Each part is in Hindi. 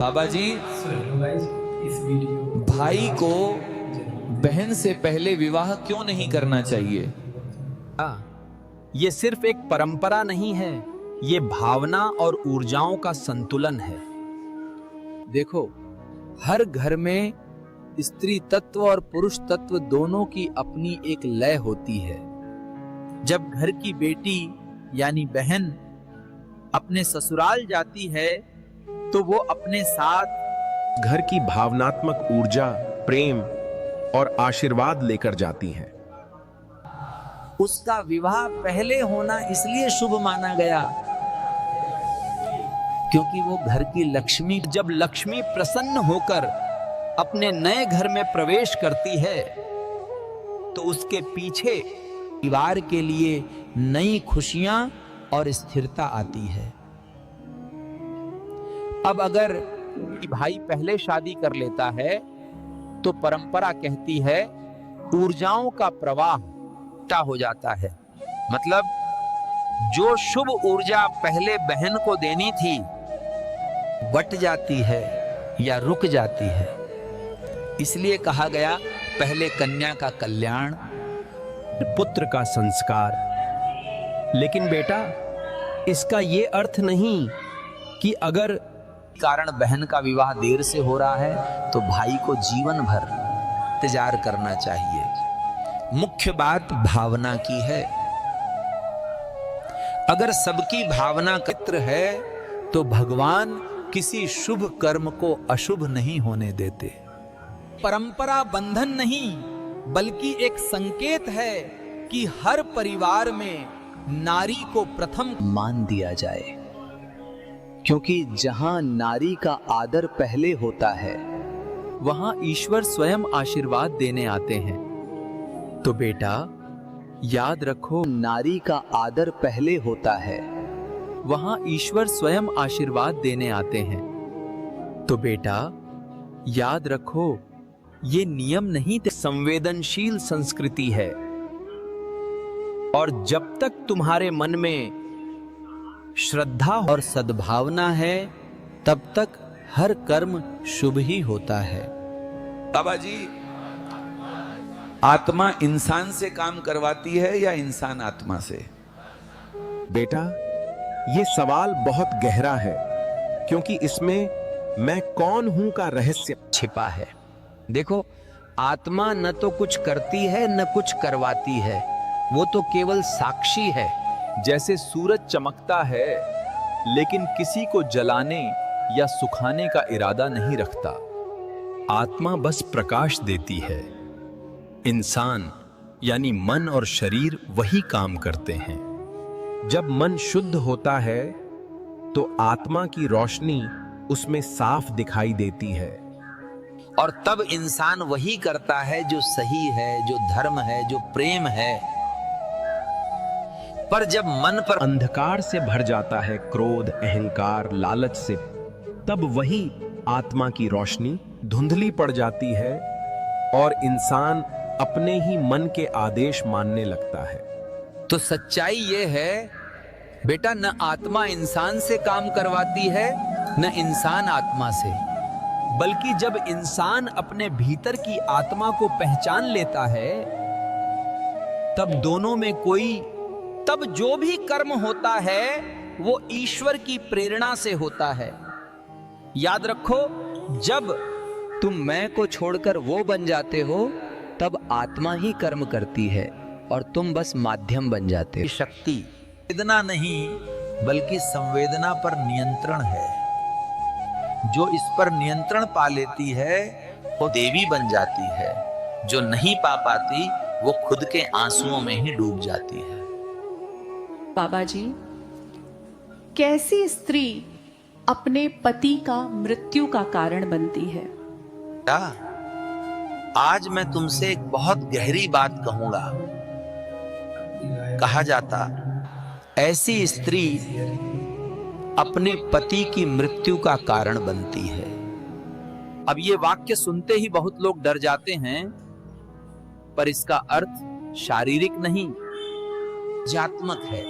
बाबा जी, इस वीडियो भाई को बहन से पहले विवाह क्यों नहीं करना चाहिए? ये सिर्फ एक परंपरा नहीं है, ये भावना और ऊर्जाओं का संतुलन है। देखो, हर घर में स्त्री तत्व और पुरुष तत्व दोनों की अपनी एक लय होती है। जब घर की बेटी यानी बहन अपने ससुराल जाती है तो वो अपने साथ घर की भावनात्मक ऊर्जा, प्रेम और आशीर्वाद लेकर जाती हैं। उसका विवाह पहले होना इसलिए शुभ माना गया क्योंकि वो घर की लक्ष्मी, जब लक्ष्मी प्रसन्न होकर अपने नए घर में प्रवेश करती है तो उसके पीछे परिवार के लिए नई खुशियां और स्थिरता आती है। अब अगर भाई पहले शादी कर लेता है तो परंपरा कहती है ऊर्जाओं का प्रवाह हो जाता है। मतलब जो शुभ ऊर्जा पहले बहन को देनी थी बट जाती है या रुक जाती है। इसलिए कहा गया पहले कन्या का कल्याण, पुत्र का संस्कार। लेकिन बेटा, इसका ये अर्थ नहीं कि अगर कारण बहन का विवाह देर से हो रहा है तो भाई को जीवन भर इंतजार करना चाहिए। मुख्य बात भावना की है। अगर सबकी भावना एकत्र है तो भगवान किसी शुभ कर्म को अशुभ नहीं होने देते। परंपरा बंधन नहीं बल्कि एक संकेत है कि हर परिवार में नारी को प्रथम मान दिया जाए, क्योंकि जहां नारी का आदर पहले होता है वहां ईश्वर स्वयं आशीर्वाद देने आते हैं। तो बेटा याद रखो, नारी का आदर पहले होता है वहां ईश्वर स्वयं आशीर्वाद देने आते हैं। तो बेटा याद रखो, ये नियम नहीं थे, संवेदनशील संस्कृति है। और जब तक तुम्हारे मन में श्रद्धा और सद्भावना है तब तक हर कर्म शुभ ही होता है। बाबा जी, आत्मा इंसान से काम करवाती है या इंसान आत्मा से? बेटा, ये सवाल बहुत गहरा है, क्योंकि इसमें मैं कौन हूं का रहस्य छिपा है। देखो, आत्मा न तो कुछ करती है न कुछ करवाती है, वो तो केवल साक्षी है। जैसे सूरज चमकता है लेकिन किसी को जलाने या सुखाने का इरादा नहीं रखता। आत्मा बस प्रकाश देती है। इंसान यानी मन और शरीर वही काम करते हैं। जब मन शुद्ध होता है तो आत्मा की रोशनी उसमें साफ दिखाई देती है। और तब इंसान वही करता है जो सही है, जो धर्म है, जो प्रेम है। पर जब मन पर अंधकार से भर जाता है, क्रोध, अहंकार, लालच से, तब वही आत्मा की रोशनी धुंधली पड़ जाती है और इंसान अपने ही मन के आदेश मानने लगता है। तो सच्चाई ये है बेटा, न आत्मा इंसान से काम करवाती है न इंसान आत्मा से, बल्कि जब इंसान अपने भीतर की आत्मा को पहचान लेता है तब दोनों में तब जो भी कर्म होता है वो ईश्वर की प्रेरणा से होता है। याद रखो, जब तुम मैं को छोड़कर वो बन जाते हो तब आत्मा ही कर्म करती है और तुम बस माध्यम बन जाते हो। शक्ति वेदना नहीं बल्कि संवेदना पर नियंत्रण है। जो इस पर नियंत्रण पा लेती है वो देवी बन जाती है। जो नहीं पा पाती वो खुद के आंसुओं में ही डूब जाती है। बाबा जी, कैसी स्त्री अपने पति का मृत्यु का कारण बनती है? आज मैं तुमसे एक बहुत गहरी बात कहूंगा। कहा जाता ऐसी स्त्री अपने पति की मृत्यु का कारण बनती है। अब ये वाक्य सुनते ही बहुत लोग डर जाते हैं, पर इसका अर्थ शारीरिक नहीं, आध्यात्मिक है।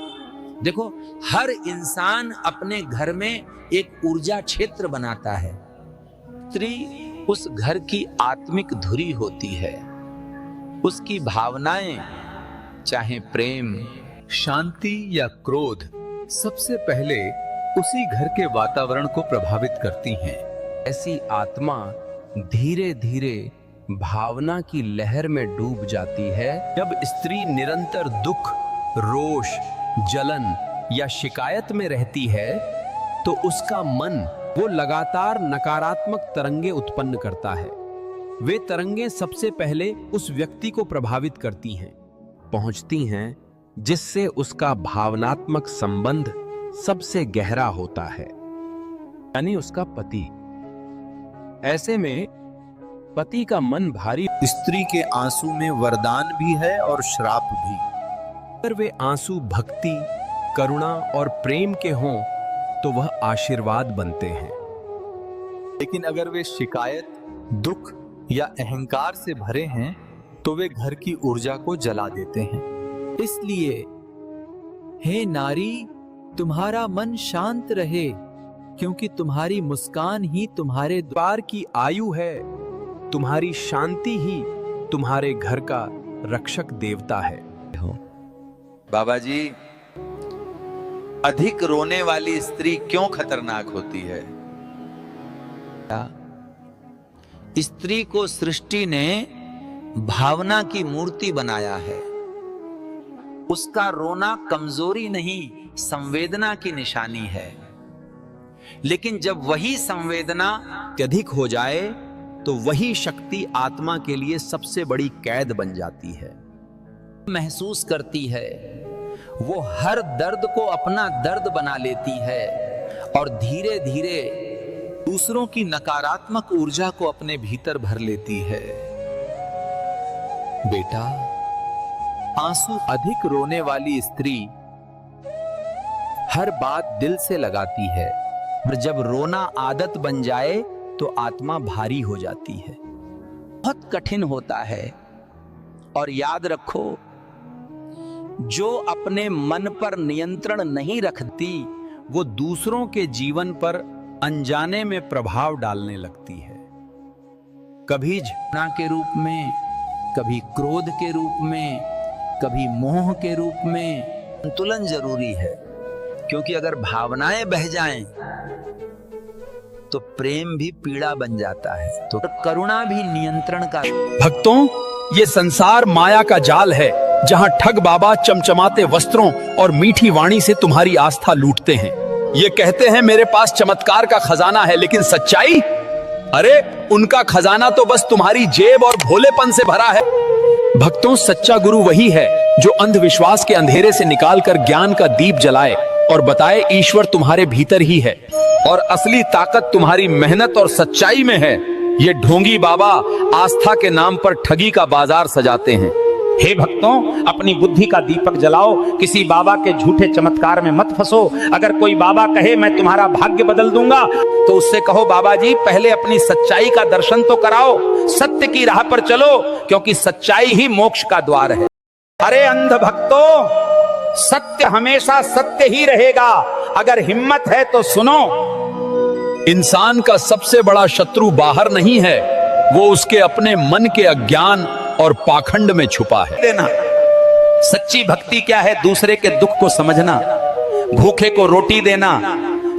देखो, हर इंसान अपने घर में एक ऊर्जा क्षेत्र बनाता है। स्त्री उस घर की आत्मिक धुरी होती है। उसकी भावनाएं, चाहे प्रेम, शांति या क्रोध, सबसे पहले उसी घर के वातावरण को प्रभावित करती हैं। ऐसी आत्मा धीरे धीरे भावना की लहर में डूब जाती है। जब स्त्री निरंतर दुख, रोष, जलन या शिकायत में रहती है तो उसका मन वो लगातार नकारात्मक तरंगे उत्पन्न करता है। वे तरंगे सबसे पहले उस व्यक्ति को प्रभावित करती हैं, पहुंचती हैं, जिससे उसका भावनात्मक संबंध सबसे गहरा होता है, यानी उसका पति। ऐसे में पति का मन भारी। स्त्री के आंसू में वरदान भी है और श्राप भी। अगर वे आंसू भक्ति, करुणा और प्रेम के हों तो वह आशीर्वाद बनते हैं। लेकिन अगर वे शिकायत, दुख या अहंकार से भरे हैं तो वे घर की ऊर्जा को जला देते हैं। इसलिए हे नारी, तुम्हारा मन शांत रहे, क्योंकि तुम्हारी मुस्कान ही तुम्हारे द्वार की आयु है। तुम्हारी शांति ही तुम्हारे घर का रक्षक देवता है। बाबा जी, अधिक रोने वाली स्त्री क्यों खतरनाक होती है? स्त्री को सृष्टि ने भावना की मूर्ति बनाया है। उसका रोना कमजोरी नहीं, संवेदना की निशानी है। लेकिन जब वही संवेदना अत्यधिक हो जाए तो वही शक्ति आत्मा के लिए सबसे बड़ी कैद बन जाती है। महसूस करती है, वो हर दर्द को अपना दर्द बना लेती है और धीरे धीरे दूसरों की नकारात्मक ऊर्जा को अपने भीतर भर लेती है। बेटा, आंसू अधिक रोने वाली स्त्री हर बात दिल से लगाती है, और जब रोना आदत बन जाए तो आत्मा भारी हो जाती है। बहुत कठिन होता है। और याद रखो, जो अपने मन पर नियंत्रण नहीं रखती वो दूसरों के जीवन पर अनजाने में प्रभाव डालने लगती है। कभी झगड़ा के रूप में, कभी क्रोध के रूप में, कभी मोह के रूप में। संतुलन जरूरी है, क्योंकि अगर भावनाएं बह जाएं तो प्रेम भी पीड़ा बन जाता है, तो करुणा भी नियंत्रण का। भक्तों, ये संसार माया का जाल है, जहां ठग बाबा चमचमाते वस्त्रों और मीठी वाणी से तुम्हारी आस्था लूटते हैं। ये कहते हैं मेरे पास चमत्कार का खजाना है, लेकिन सच्चाई? अरे उनका खजाना तो बस तुम्हारी जेब और भोलेपन से भरा है। भक्तों, सच्चा गुरु वही है जो अंधविश्वास के अंधेरे से निकालकर ज्ञान का दीप जलाए और बताए ईश्वर तुम्हारे भीतर ही है और असली ताकत तुम्हारी मेहनत और सच्चाई में है। ये ढोंगी बाबा आस्था के नाम पर ठगी का बाजार सजाते हैं। हे भक्तों, अपनी बुद्धि का दीपक जलाओ, किसी बाबा के झूठे चमत्कार में मत फंसो। अगर कोई बाबा कहे मैं तुम्हारा भाग्य बदल दूंगा, तो उससे कहो बाबा जी पहले अपनी सच्चाई का दर्शन तो कराओ, सत्य की राह पर चलो, क्योंकि सच्चाई ही मोक्ष का द्वार है। अरे अंध भक्तों, सत्य हमेशा सत्य ही रहेगा। अगर हिम्मत है तो सुनो। इंसान का सबसे बड़ा शत्रु बाहर नहीं है, वो उसके अपने मन के अज्ञान और पाखंड में छुपा है। देना सच्ची भक्ति क्या है? दूसरे के दुख को समझना, भूखे को रोटी देना,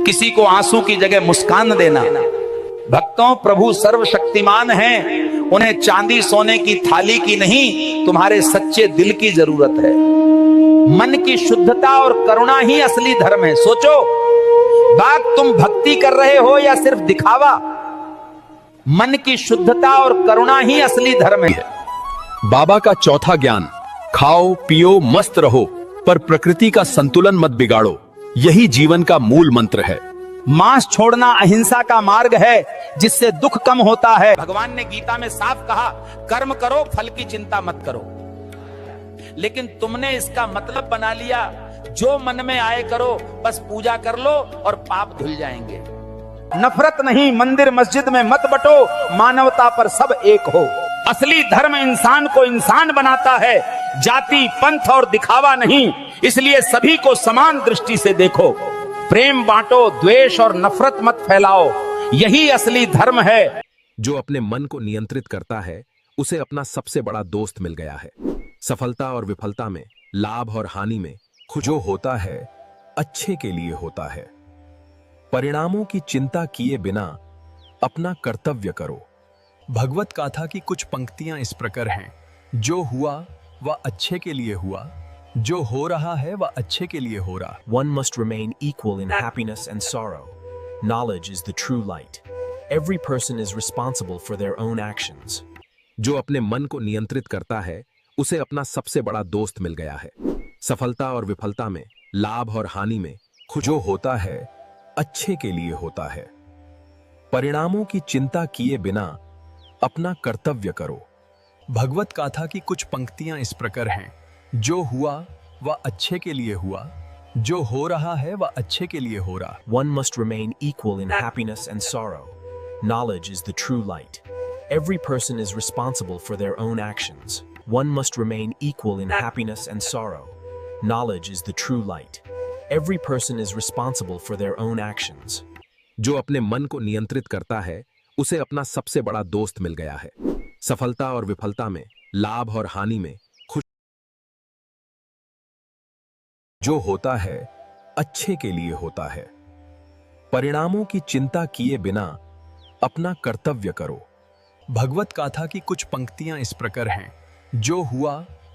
किसी को आंसू की जगह मुस्कान देना। भक्तों, प्रभु सर्वशक्तिमान हैं, उन्हें चांदी सोने की थाली की नहीं, तुम्हारे सच्चे दिल की जरूरत है। मन की शुद्धता और करुणा ही असली धर्म है। सोचो, बात तुम भक्ति कर रहे हो या सिर्फ दिखावा? मन की शुद्धता और करुणा ही असली धर्म है। बाबा का चौथा ज्ञान, खाओ पियो मस्त रहो, पर प्रकृति का संतुलन मत बिगाड़ो, यही जीवन का मूल मंत्र है। मांस छोड़ना अहिंसा का मार्ग है, जिससे दुख कम होता है। भगवान ने गीता में साफ कहा, कर्म करो, फल की चिंता मत करो। लेकिन तुमने इसका मतलब बना लिया, जो मन में आए करो, बस पूजा कर लो और पाप धुल जाएंगे। नफरत नहीं, मंदिर मस्जिद में मत बटो, मानवता पर सब एक हो। असली धर्म इंसान को इंसान बनाता है, जाति, पंथ और दिखावा नहीं। इसलिए सभी को समान दृष्टि से देखो, प्रेम बांटो, द्वेष और नफरत मत फैलाओ, यही असली धर्म है। जो अपने मन को नियंत्रित करता है उसे अपना सबसे बड़ा दोस्त मिल गया है। सफलता और विफलता में, लाभ और हानि में जो होता है अच्छे के लिए होता है। परिणामों की चिंता किए बिना अपना कर्तव्य करो। भगवत गाथा की कुछ पंक्तियां इस प्रकार हैं। जो हुआ वह अच्छे के लिए हुआ, जो हो रहा है वह अच्छे के लिए हो रहा। One must remain equal in happiness and sorrow. Knowledge is the true light. Every person is responsible for their own actions. जो अपने मन को नियंत्रित करता है उसे अपना सबसे बड़ा दोस्त मिल गया है। सफलता और विफलता में, लाभ और हानि में जो होता है अच्छे के लिए होता है। परिणामों की चिंता किए बिना अपना कर्तव्य करो। भगवत गाथा की कुछ पंक्तियां इस प्रकार हैं। जो हुआ वह अच्छे के लिए हुआ, जो हो रहा है वह अच्छे के लिए हो रहा। One must remain equal in happiness and sorrow. Knowledge is the true light. Every person is responsible for their own actions. One must remain equal in happiness and sorrow. Knowledge is the true light. Every person is responsible for their own actions. जो अपने मन को नियंत्रित करता है उसे अपना सबसे बड़ा दोस्त मिल गया है। सफलता और विफलता में, लाभ और हानि में जो होता है अच्छे के लिए होता है। परिणामों की चिंता किए बिना अपना कर्तव्य करो। भगवत गाथा की कुछ पंक्तियां इस प्रकार हैं। जो हुआ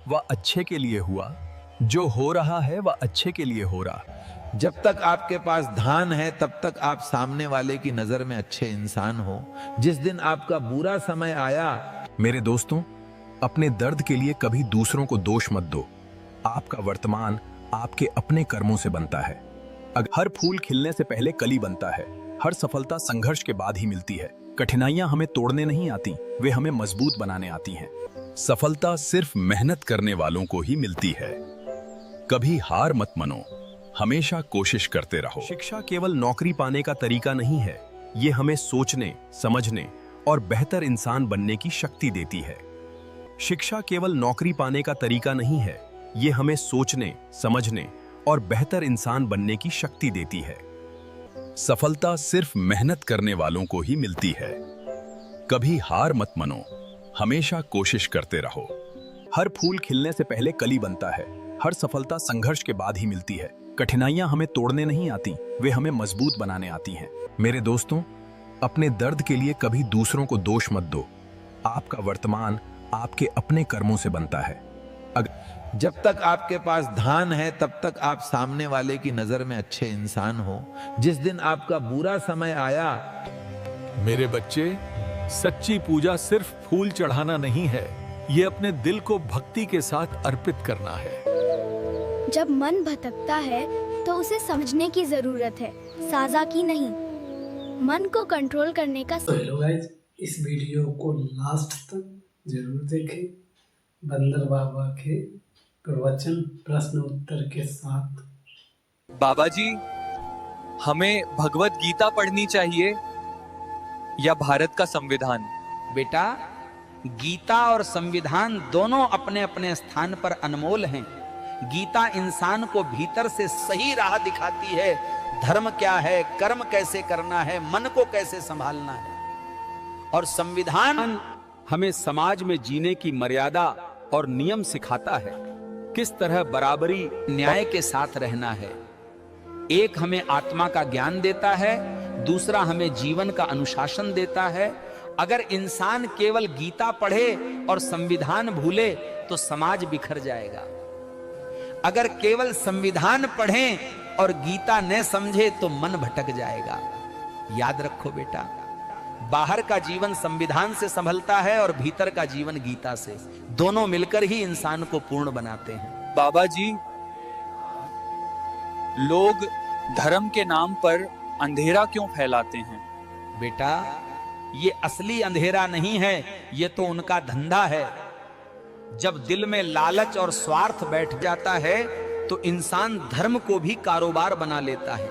वह अच्छे के लिए हुआ, जो हो रहा है वह अच्छे के लिए हो रहा। जब तक आपके पास धान है तब तक आप सामने वाले की नजर में अच्छे इंसान हो। जिस दिन आपका बुरा समय आया, मेरे दोस्तों, अपने दर्द के लिए कभी दूसरों को दोष मत दो। आपका वर्तमान आपके अपने कर्मों से बनता है। हर फूल खिलने से पहले कली बनता है। हर सफलता संघर्ष के बाद ही मिलती है। कठिनाइयां हमें तोड़ने नहीं आती, वे हमें मजबूत बनाने आती हैं। सफलता सिर्फ मेहनत करने वालों को ही मिलती है। कभी हार मत मानो, हमेशा कोशिश करते रहो। शिक्षा केवल नौकरी पाने का तरीका नहीं है, ये हमें सोचने, समझने और बेहतर इंसान बनने की शक्ति देती है। शिक्षा केवल नौकरी पाने का तरीका नहीं है, ये हमें सोचने, समझने और बेहतर इंसान बनने की शक्ति देती है। सफलता सिर्फ मेहनत करने वालों को ही मिलती है। कभी हार मत मानो, हमेशा कोशिश करते रहो। हर फूल खिलने से पहले कली बनता है। हर सफलता संघर्ष के बाद ही मिलती है। कठिनाइयां हमें तोड़ने नहीं आती, वे हमें मजबूत बनाने आती हैं। मेरे दोस्तों, अपने दर्द के लिए कभी दूसरों को दोष मत दो। आपका वर्तमान आपके अपने कर्मों से बनता है। जब तक आपके पास धान है तब तक आप सामने वाले की नजर में अच्छे इंसान हो। जिस दिन आपका बुरा समय आया, मेरे बच्चे, सच्ची पूजा सिर्फ फूल चढ़ाना नहीं है, ये अपने दिल को भक्ति के साथ अर्पित करना है। जब मन भटकता है तो उसे समझने की जरूरत है, साजा की नहीं। मन को कंट्रोल करने का तो हेलो गाइस, इस वीडियो को लास्ट तक जरूर देखें। बंदर बाबा के प्रवचन प्रश्न उत्तर के साथ। बाबा जी, हमें भगवत गीता पढ़नी चाहिए या भारत का संविधान? बेटा, गीता और संविधान दोनों अपने अपने स्थान पर अनमोल हैं। गीता इंसान को भीतर से सही राह दिखाती है। धर्म क्या है, कर्म कैसे करना है, मन को कैसे संभालना है। और संविधान हमें समाज में जीने की मर्यादा और नियम सिखाता है, किस तरह बराबरी, न्याय के साथ रहना है। एक हमें आत्मा का ज्ञान देता है, दूसरा हमें जीवन का अनुशासन देता है। अगर इंसान केवल गीता पढ़े और संविधान भूले तो समाज बिखर जाएगा। अगर केवल संविधान पढ़ें और गीता न समझे तो मन भटक जाएगा। याद रखो बेटा, बाहर का जीवन संविधान से संभलता है और भीतर का जीवन गीता से। दोनों मिलकर ही इंसान को पूर्ण बनाते हैं। बाबा जी, लोग धर्म के नाम पर अंधेरा क्यों फैलाते हैं? बेटा, ये असली अंधेरा नहीं है, ये तो उनका धंधा है। जब दिल में लालच और स्वार्थ बैठ जाता है तो इंसान धर्म को भी कारोबार बना लेता है।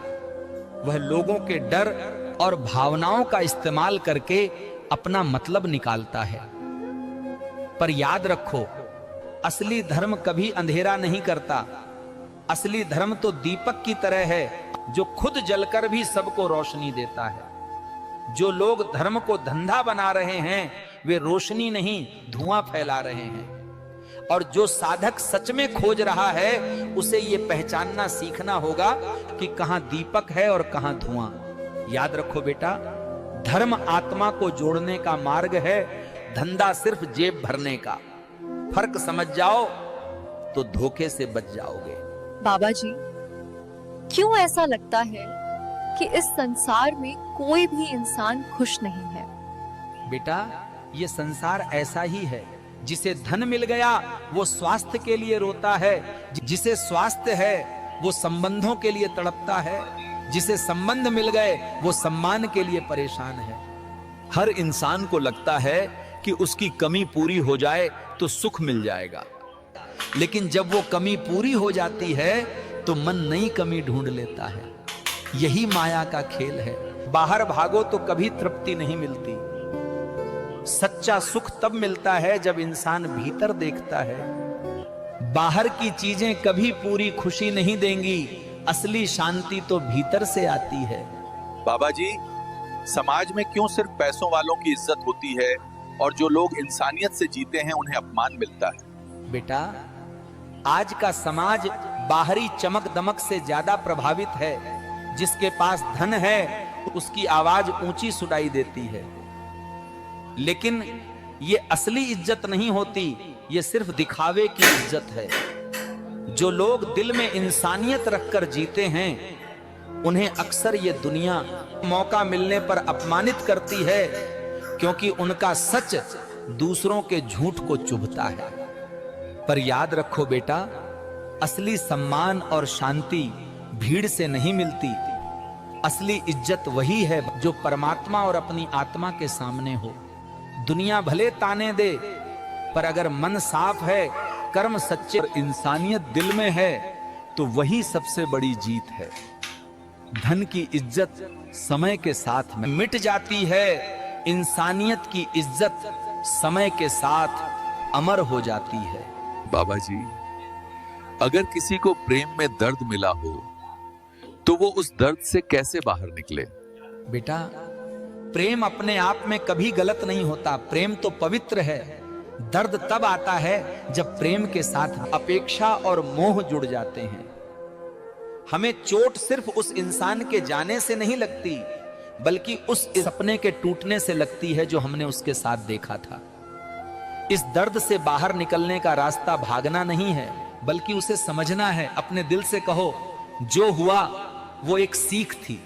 वह लोगों के डर और भावनाओं का इस्तेमाल करके अपना मतलब निकालता है। पर याद रखो, असली धर्म कभी अंधेरा नहीं करता। असली धर्म तो दीपक की तरह है जो खुद जलकर भी सबको रोशनी देता है। जो लोग धर्म को धंधा बना रहे हैं वे रोशनी नहीं धुआं फैला रहे हैं। और जो साधक सच में खोज रहा है उसे ये पहचानना सीखना होगा कि कहां दीपक है और कहां धुआं। याद रखो बेटा, धर्म आत्मा को जोड़ने का मार्ग है, धंधा सिर्फ जेब भरने का। फर्क समझ जाओ तो धोखे से बच जाओगे। बाबा जी, क्यों ऐसा लगता है कि इस संसार में कोई भी इंसान खुश नहीं है? बेटा, ये संसार ऐसा ही है। जिसे धन मिल गया वो स्वास्थ्य के लिए रोता है, जिसे स्वास्थ्य है वो संबंधों के लिए तड़पता है, जिसे संबंध मिल गए वो सम्मान के लिए परेशान है। हर इंसान को लगता है कि उसकी कमी पूरी हो जाए तो सुख मिल जाएगा, लेकिन जब वो कमी पूरी हो जाती है तो मन नई कमी ढूंढ लेता है। यही माया का खेल है। बाहर भागो तो कभी तृप्ति नहीं मिलती। सच्चा सुख तब मिलता है जब इंसान भीतर देखता है। बाहर की चीजें कभी पूरी खुशी नहीं देंगी, असली शांति तो भीतर से आती है। बाबा जी, समाज में क्यों सिर्फ पैसों वालों की इज्जत होती है और जो लोग इंसानियत से जीते हैं उन्हें अपमान मिलता है? बेटा, आज का समाज बाहरी चमक दमक से ज्यादा प्रभावित है। जिसके पास धन है उसकी आवाज ऊंची सुनाई देती है, लेकिन ये असली इज्जत नहीं होती, ये सिर्फ दिखावे की इज्जत है। जो लोग दिल में इंसानियत रखकर जीते हैं उन्हें अक्सर ये दुनिया मौका मिलने पर अपमानित करती है, क्योंकि उनका सच दूसरों के झूठ को चुभता है। पर याद रखो बेटा, असली सम्मान और शांति भीड़ से नहीं मिलती। असली इज्जत वही है जो परमात्मा और अपनी आत्मा के सामने हो। दुनिया भले ताने दे, पर अगर मन साफ है, कर्म सच्चे और इंसानियत दिल में है तो वही सबसे बड़ी जीत है। धन की इज्जत समय के साथ में मिट जाती है, इंसानियत की इज्जत समय के साथ अमर हो जाती है। बाबा जी, अगर किसी को प्रेम में दर्द मिला हो तो वो उस दर्द से कैसे बाहर निकले? बेटा, प्रेम अपने आप में कभी गलत नहीं होता। प्रेम तो पवित्र है। दर्द तब आता है जब प्रेम के साथ अपेक्षा और मोह जुड़ जाते हैं। हमें चोट सिर्फ उस इंसान के जाने से नहीं लगती, बल्कि उस सपने के टूटने से लगती है जो हमने उसके साथ देखा था। इस दर्द से बाहर निकलने का रास्ता भागना नहीं है, बल्कि उसे समझना है। अपने दिल से कहो, जो हुआ वो एक सीख थी।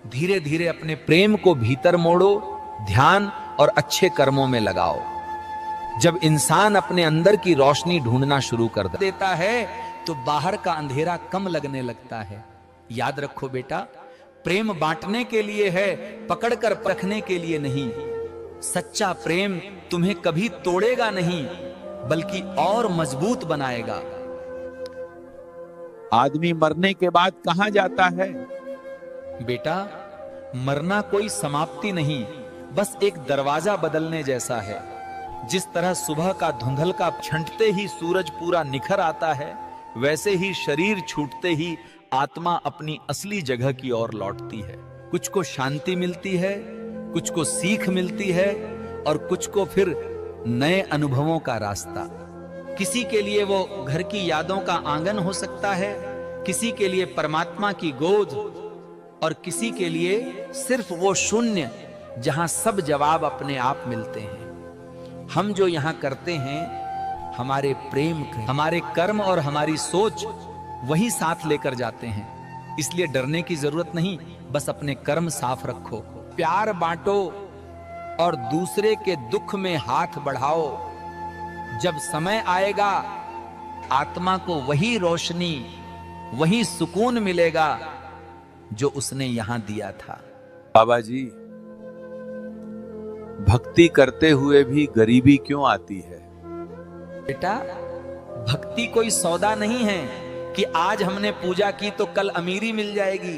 धीरे धीरे अपने प्रेम को भीतर मोड़ो, ध्यान और अच्छे कर्मों में लगाओ। जब इंसान अपने अंदर की रोशनी ढूंढना शुरू कर देता है तो बाहर का अंधेरा कम लगने लगता है। याद रखो बेटा, प्रेम बांटने के लिए है, पकड़कर रखने के लिए नहीं। सच्चा प्रेम तुम्हें कभी तोड़ेगा नहीं, बल्कि और मजबूत बनाएगा। आदमी मरने के बाद कहां जाता है? बेटा, मरना कोई समाप्ति नहीं, बस एक दरवाजा बदलने जैसा है। जिस तरह सुबह का धुंधल का छंटते ही सूरज पूरा निखर आता है, वैसे ही शरीर छूटते ही आत्मा अपनी असली जगह की ओर लौटती है। कुछ को शांति मिलती है, कुछ को सीख मिलती है और कुछ को फिर नए अनुभवों का रास्ता। किसी के लिए वो घर की यादों का आंगन हो सकता है, किसी के लिए परमात्मा की गोद, और किसी के लिए सिर्फ वो शून्य जहां सब जवाब अपने आप मिलते हैं। हम जो यहां करते हैं, हमारे प्रेम, हमारे कर्म और हमारी सोच वही साथ लेकर जाते हैं। इसलिए डरने की जरूरत नहीं, बस अपने कर्म साफ रखो, प्यार बांटो और दूसरे के दुख में हाथ बढ़ाओ। जब समय आएगा, आत्मा को वही रोशनी, वही सुकून मिलेगा जो उसने यहां दिया था। बाबा जी, भक्ति करते हुए भी गरीबी क्यों आती है? बेटा, भक्ति कोई सौदा नहीं है कि आज हमने पूजा की तो कल अमीरी मिल जाएगी।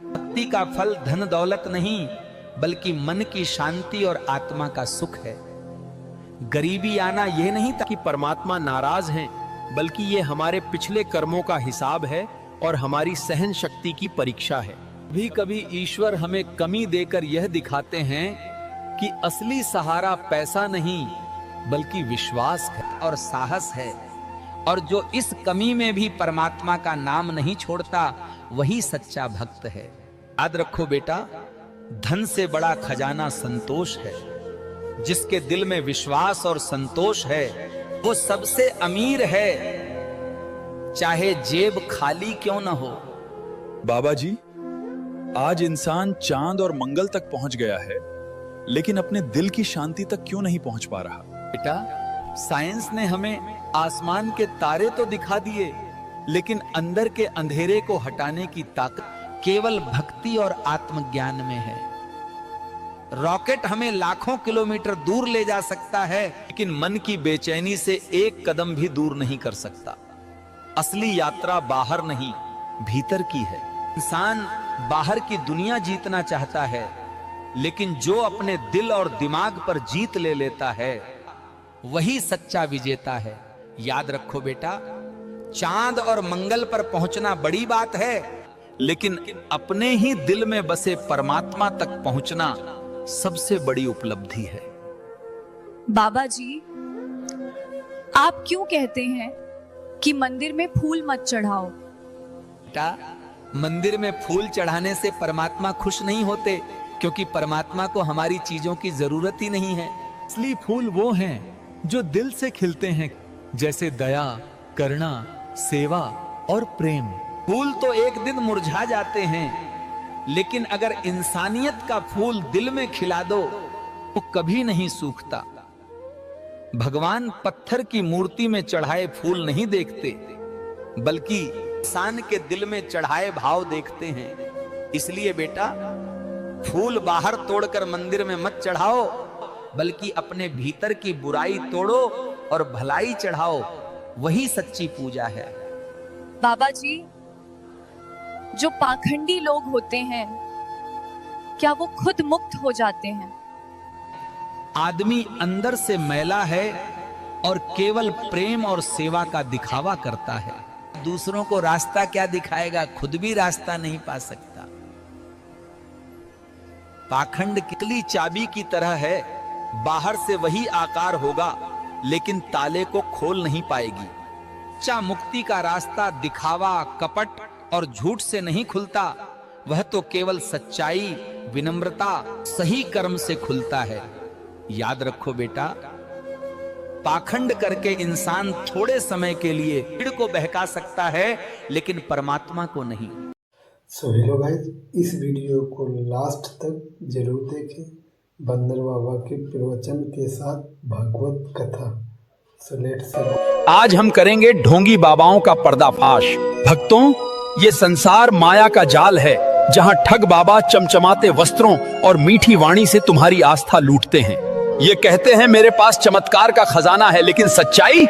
भक्ति का फल धन दौलत नहीं, बल्कि मन की शांति और आत्मा का सुख है। गरीबी आना यह नहीं था कि परमात्मा नाराज हैं, बल्कि ये हमारे पिछले कर्मों का हिसाब है और हमारी सहन शक्ति की परीक्षा है। कभी कभी ईश्वर हमें कमी देकर यह दिखाते हैं कि असली सहारा पैसा नहीं बल्कि विश्वास है और साहस है, और जो इस कमी में भी परमात्मा का नाम नहीं छोड़ता वही सच्चा भक्त है। याद रखो बेटा, धन से बड़ा खजाना संतोष है। जिसके दिल में विश्वास और संतोष है वो सबसे अमीर है, चाहे जेब खाली क्यों न हो। बाबा जी, आज इंसान चांद और मंगल तक पहुंच गया है, लेकिन अपने दिल की शांति तक क्यों नहीं पहुंच पा रहा? बेटा, साइंस ने हमें आसमान के तारे तो दिखा दिए, लेकिन अंदर के अंधेरे को हटाने की ताकत केवल भक्ति और आत्मज्ञान में है। रॉकेट हमें लाखों किलोमीटर दूर ले जा सकता है, लेकिन मन की बेचैनी से एक कदम भी दूर नहीं कर सकता। असली यात्रा बाहर नहीं, भीतर की है। इंसान बाहर की दुनिया जीतना चाहता है, लेकिन जो अपने दिल और दिमाग पर जीत ले लेता है वही सच्चा विजेता है। याद रखो बेटा, चांद और मंगल पर पहुंचना बड़ी बात है, लेकिन अपने ही दिल में बसे परमात्मा तक पहुंचना सबसे बड़ी उपलब्धि है। बाबा जी, आप क्यों कहते हैं कि मंदिर में फूल मत चढ़ाओ? बेटा, मंदिर में फूल चढ़ाने से परमात्मा खुश नहीं होते, क्योंकि परमात्मा को हमारी चीजों की जरूरत ही नहीं है। असली फूल वो हैं जो दिल से खिलते हैं, जैसे दया, करुणा, सेवा और प्रेम। फूल तो एक दिन मुरझा जाते हैं, लेकिन अगर इंसानियत का फूल दिल में खिला दो तो कभी नहीं सूखता। भगवान पत्थर की मूर्ति में चढ़ाए फूल नहीं देखते, बल्कि इंसान के दिल में चढ़ाए भाव देखते हैं। इसलिए बेटा, फूल बाहर तोड़कर मंदिर में मत चढ़ाओ, बल्कि अपने भीतर की बुराई तोड़ो और भलाई चढ़ाओ, वही सच्ची पूजा है। बाबा जी, जो पाखंडी लोग होते हैं, क्या वो खुद मुक्त हो जाते हैं? आदमी अंदर से मैला है और केवल प्रेम और सेवा का दिखावा करता है। दूसरों को रास्ता क्या दिखाएगा, खुद भी रास्ता नहीं पा सकता। पाखंड किकली चाबी की तरह है, बाहर से वही आकार होगा लेकिन ताले को खोल नहीं पाएगी। सच्चा मुक्ति का रास्ता दिखावा, कपट और झूठ से नहीं खुलता, वह तो केवल सच्चाई, विनम्रता, सही कर्म से खुलता है। याद रखो बेटा, पाखंड करके इंसान थोड़े समय के लिए भीड़ को बहका सकता है, लेकिन परमात्मा को नहीं। सो हेलो गाइस, इस वीडियो को लास्ट तक जरूर देखें। बंदर बाबा के प्रवचन के साथ भागवत कथा। सो लेट्स आज हम करेंगे ढोंगी बाबाओं का पर्दाफाश। भक्तों, ये संसार माया का जाल है, जहां ठग बाबा चमचमाते वस्त्रों और मीठी वाणी से तुम्हारी आस्था लूटते हैं। ये कहते हैं मेरे पास चमत्कार का खजाना है, लेकिन सच्चाई?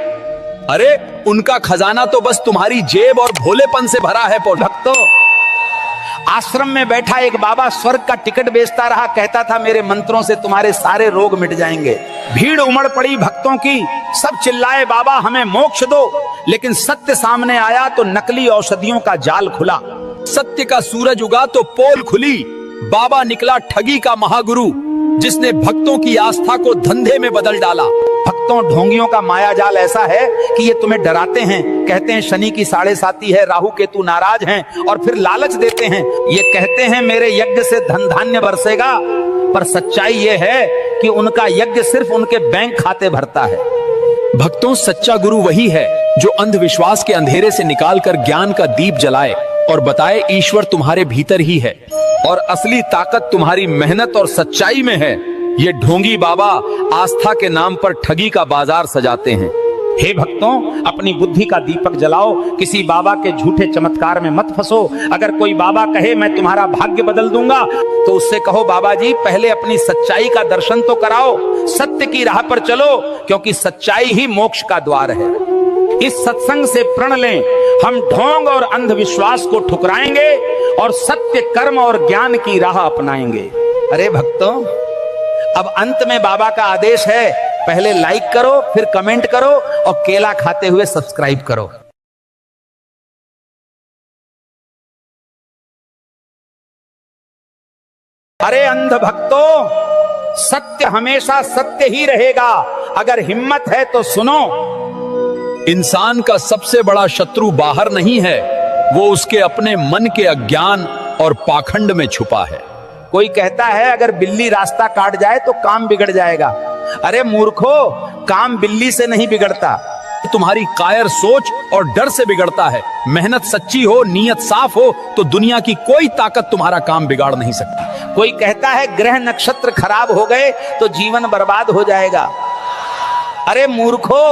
अरे उनका खजाना तो बस तुम्हारी जेब और भोलेपन से भरा है। भक्तों, आश्रम में बैठा एक बाबा स्वर्ग का टिकट बेचता रहा, कहता था मेरे मंत्रों से तुम्हारे सारे रोग मिट जाएंगे। भीड़ उमड़ पड़ी भक्तों की, सब चिल्लाए बाबा हमें मोक्ष दो, लेकिन सत्य सामने आया तो नकली औषधियों का जाल खुला। सत्य का सूरज उगा तो पोल खुली। बाबा निकला ठगी का महागुरु, जिसने भक्तों की आस्था को धंधे में बदल डाला। भक्तों, ढोंगियों का माया जाल ऐसा है कि ये तुम्हें डराते हैं, कहते हैं शनि की 7.5 है, राहु केतु नाराज हैं, और फिर लालच देते हैं। ये कहते हैं मेरे यज्ञ से धन धान्य बरसेगा, पर सच्चाई ये है कि उनका यज्ञ सिर्फ उनके बैंक खाते भरता है। भक्तों, सच्चा गुरु वही है जो अंधविश्वास के अंधेरे से निकालकर ज्ञान का दीप जलाए और बताए ईश्वर तुम्हारे भीतर ही है और असली ताकत तुम्हारी मेहनत और सच्चाई में है। ये ढोंगी बाबा आस्था के नाम पर ठगी का बाजार सजाते हैं। हे भक्तों, अपनी बुद्धि का दीपक जलाओ, किसी बाबा के झूठे चमत्कार में मत फंसो। अगर कोई बाबा कहे मैं तुम्हारा भाग्य बदल दूंगा, तो उससे कहो बाबा जी पहले अपनी सच्चाई का दर्शन तो कराओ, सत्य की राह पर चलो, क्योंकि सच्चाई ही मोक्ष का द्वार है। इस सत्संग से प्रण लें, हम ढोंग और अंधविश्वास को ठुकराएंगे और सत्य, कर्म और ज्ञान की राह अपनाएंगे। अरे भक्तों, अब अंत में बाबा का आदेश है, पहले लाइक करो, फिर कमेंट करो और केला खाते हुए सब्सक्राइब करो। अरे अंध भक्तों, सत्य हमेशा सत्य ही रहेगा। अगर हिम्मत है तो सुनो। इंसान का सबसे बड़ा शत्रु बाहर नहीं है, वो उसके अपने मन के अज्ञान और पाखंड में छुपा है। कोई कहता है अगर बिल्ली रास्ता काट जाए तो काम बिगड़ जाएगा। अरे मूर्खो, काम बिल्ली से नहीं बिगड़ता, तुम्हारी कायर सोच और डर से बिगड़ता है। मेहनत सच्ची हो, नीयत साफ हो तो दुनिया की कोई ताकत तुम्हारा काम बिगाड़ नहीं सकती। कोई कहता है ग्रह नक्षत्र खराब हो गए तो जीवन बर्बाद हो जाएगा। अरे मूर्खो,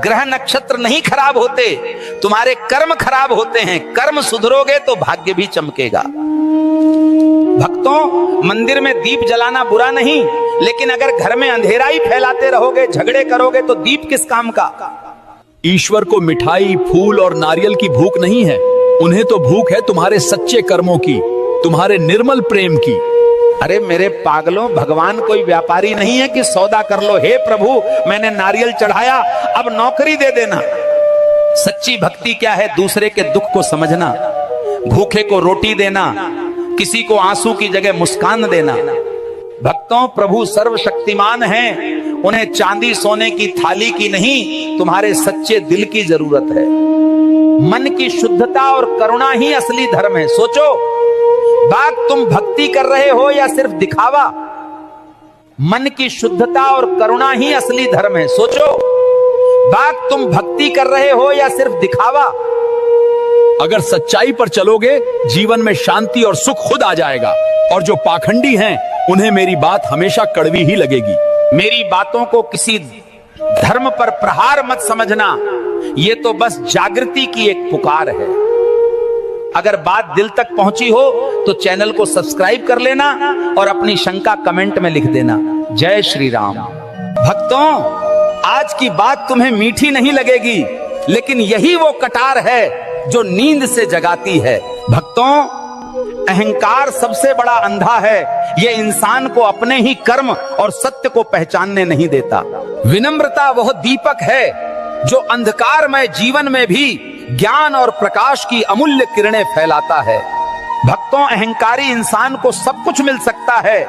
ग्रह नक्षत्र नहीं खराब होते, तुम्हारे कर्म खराब होते हैं। कर्म सुधरोगे तो भाग्य भी चमकेगा। भक्तों, मंदिर में दीप जलाना बुरा नहीं, लेकिन अगर घर में अंधेरा ही फैलाते रहोगे, झगड़े करोगे तो दीप किस काम का। ईश्वर को मिठाई, फूल और नारियल की भूख नहीं है, उन्हें तो भूख है तुम्हारे सच्चे कर्मों की, तुम्हारे निर्मल प्रेम की। अरे मेरे पागलों, भगवान कोई व्यापारी नहीं है कि सौदा कर लो। हे प्रभु, मैंने नारियल चढ़ाया, अब नौकरी दे देना। सच्ची भक्ति क्या है? दूसरे के दुख को समझना, भूखे को रोटी देना, किसी को आंसू की जगह मुस्कान देना। भक्तों, प्रभु सर्वशक्तिमान हैं, उन्हें चांदी सोने की थाली की नहीं, तुम्हारे सच्चे दिल की जरूरत है। मन की शुद्धता और करुणा ही असली धर्म है। सोचो, बात तुम भक्ति कर रहे हो या सिर्फ दिखावा? मन की शुद्धता और करुणा ही असली धर्म है। सोचो, बात तुम भक्ति कर रहे हो या सिर्फ दिखावा? अगर सच्चाई पर चलोगे, जीवन में शांति और सुख खुद आ जाएगा। और जो पाखंडी हैं, उन्हें मेरी बात हमेशा कड़वी ही लगेगी। मेरी बातों को किसी धर्म पर प्रहार मत समझना, ये तो बस जागृति की एक पुकार है। अगर बात दिल तक पहुंची हो तो चैनल को सब्सक्राइब कर लेना और अपनी शंका कमेंट में लिख देना। जय श्री राम। भक्तों, आज की बात तुम्हें मीठी नहीं लगेगी, लेकिन यही वो कटार है जो नींद से जगाती है। भक्तों, अहंकार सबसे बड़ा अंधा है, ये इंसान को अपने ही कर्म और सत्य को पहचानने नहीं देता। विनम्रता वह दीपक है जो अंधकारमय जीवन में भी ज्ञान और प्रकाश की अमूल्य किरणें फैलाता है। भक्तों, अहंकारी इंसान को सब कुछ मिल सकता है,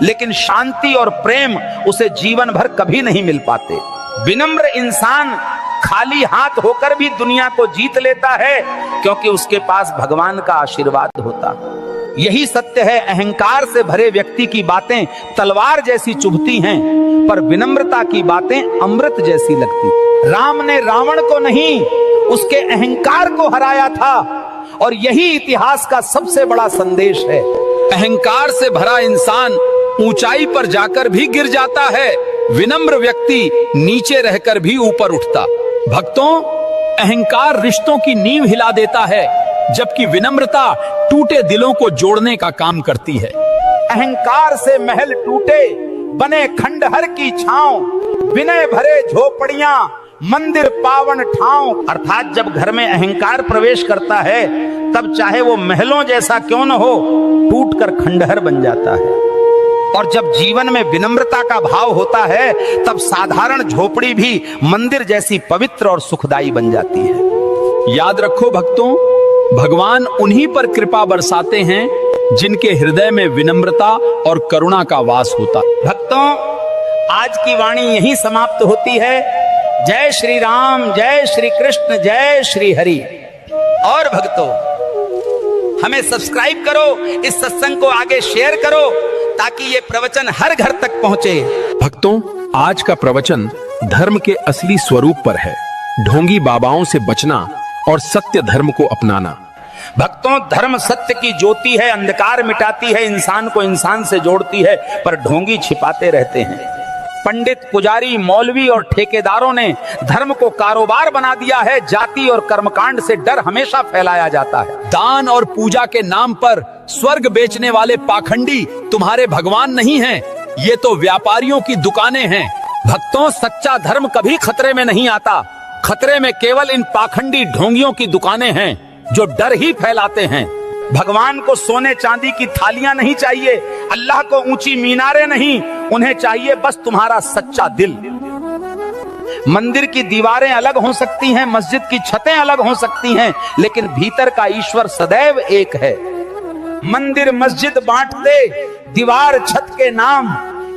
लेकिन शांति और प्रेम उसे जीवन भर कभी नहीं मिल पाते। विनम्र इंसान खाली हाथ होकर भी दुनिया को जीत लेता है, क्योंकि उसके पास भगवान का आशीर्वाद होता है। यही सत्य है। अहंकार से भरे व्यक्ति की बातें तलवार जैसी चुभती हैं, पर विनम्रता की बातें अमृत जैसी लगती। राम ने रावण को नहीं, उसके अहंकार को हराया था, और यही इतिहास का सबसे बड़ा संदेश है। अहंकार से भरा इंसान ऊंचाई पर जाकर भी गिर जाता है, विनम्र व्यक्ति नीचे रहकर भी ऊपर उठता। भक्तों, अहंकार रिश्तों की नींव हिला देता है, जबकि विनम्रता टूटे दिलों को जोड़ने का काम करती है। अहंकार से महल टूटे, बने खंडहर की छांव, विनय भरे झोपड़ियां, मंदिर पावन ठाव। अर्थात जब घर में अहंकार प्रवेश करता है, तब चाहे वो महलों जैसा क्यों न हो, टूटकर खंडहर बन जाता है। और जब जीवन में विनम्रता का भाव होता है, तब साधारण झोपड़ी भी मंदिर जैसी पवित्र और सुखदायी बन जाती है। याद रखो भक्तों, भगवान उन्हीं पर कृपा बरसाते हैं जिनके हृदय में विनम्रता और करुणा का वास होता। भक्तों, आज की वाणी यहीं समाप्त होती है। जय श्री राम, जय श्री कृष्ण, जय श्री हरि। और भक्तों, हमें सब्सक्राइब करो, इस सत्संग को आगे शेयर करो, ताकि ये प्रवचन हर घर तक पहुंचे। भक्तों, आज का प्रवचन धर्म के असली स्वरूप पर है। ढोंगी बाबाओं से बचना और सत्य धर्म को अपनाना। भक्तों, धर्म सत्य की ज्योति है, अंधकार मिटाती है, इंसान को इंसान से जोड़ती है, पर ढोंगी छिपाते रहते हैं। पंडित, पुजारी, मौलवी और ठेकेदारों ने धर्म को कारोबार बना दिया है। जाति और कर्मकांड से डर हमेशा फैलाया जाता है। दान और पूजा के नाम पर स्वर्ग बेचने वाले पाखंडी तुम्हारे भगवान नहीं हैं, ये तो व्यापारियों की दुकानें हैं। भक्तों, सच्चा धर्म कभी खतरे में नहीं आता, खतरे में केवल इन पाखंडी ढोंगियों की दुकानें हैं जो डर ही फैलाते हैं। भगवान को सोने चांदी की थालियां नहीं चाहिए, अल्लाह को ऊंची मीनारें नहीं, उन्हें चाहिए बस तुम्हारा सच्चा दिल। मंदिर की दीवारें अलग हो सकती हैं, मस्जिद की छतें अलग हो सकती हैं, लेकिन भीतर का ईश्वर सदैव एक है। मंदिर मस्जिद बांटते दीवार छत के नाम,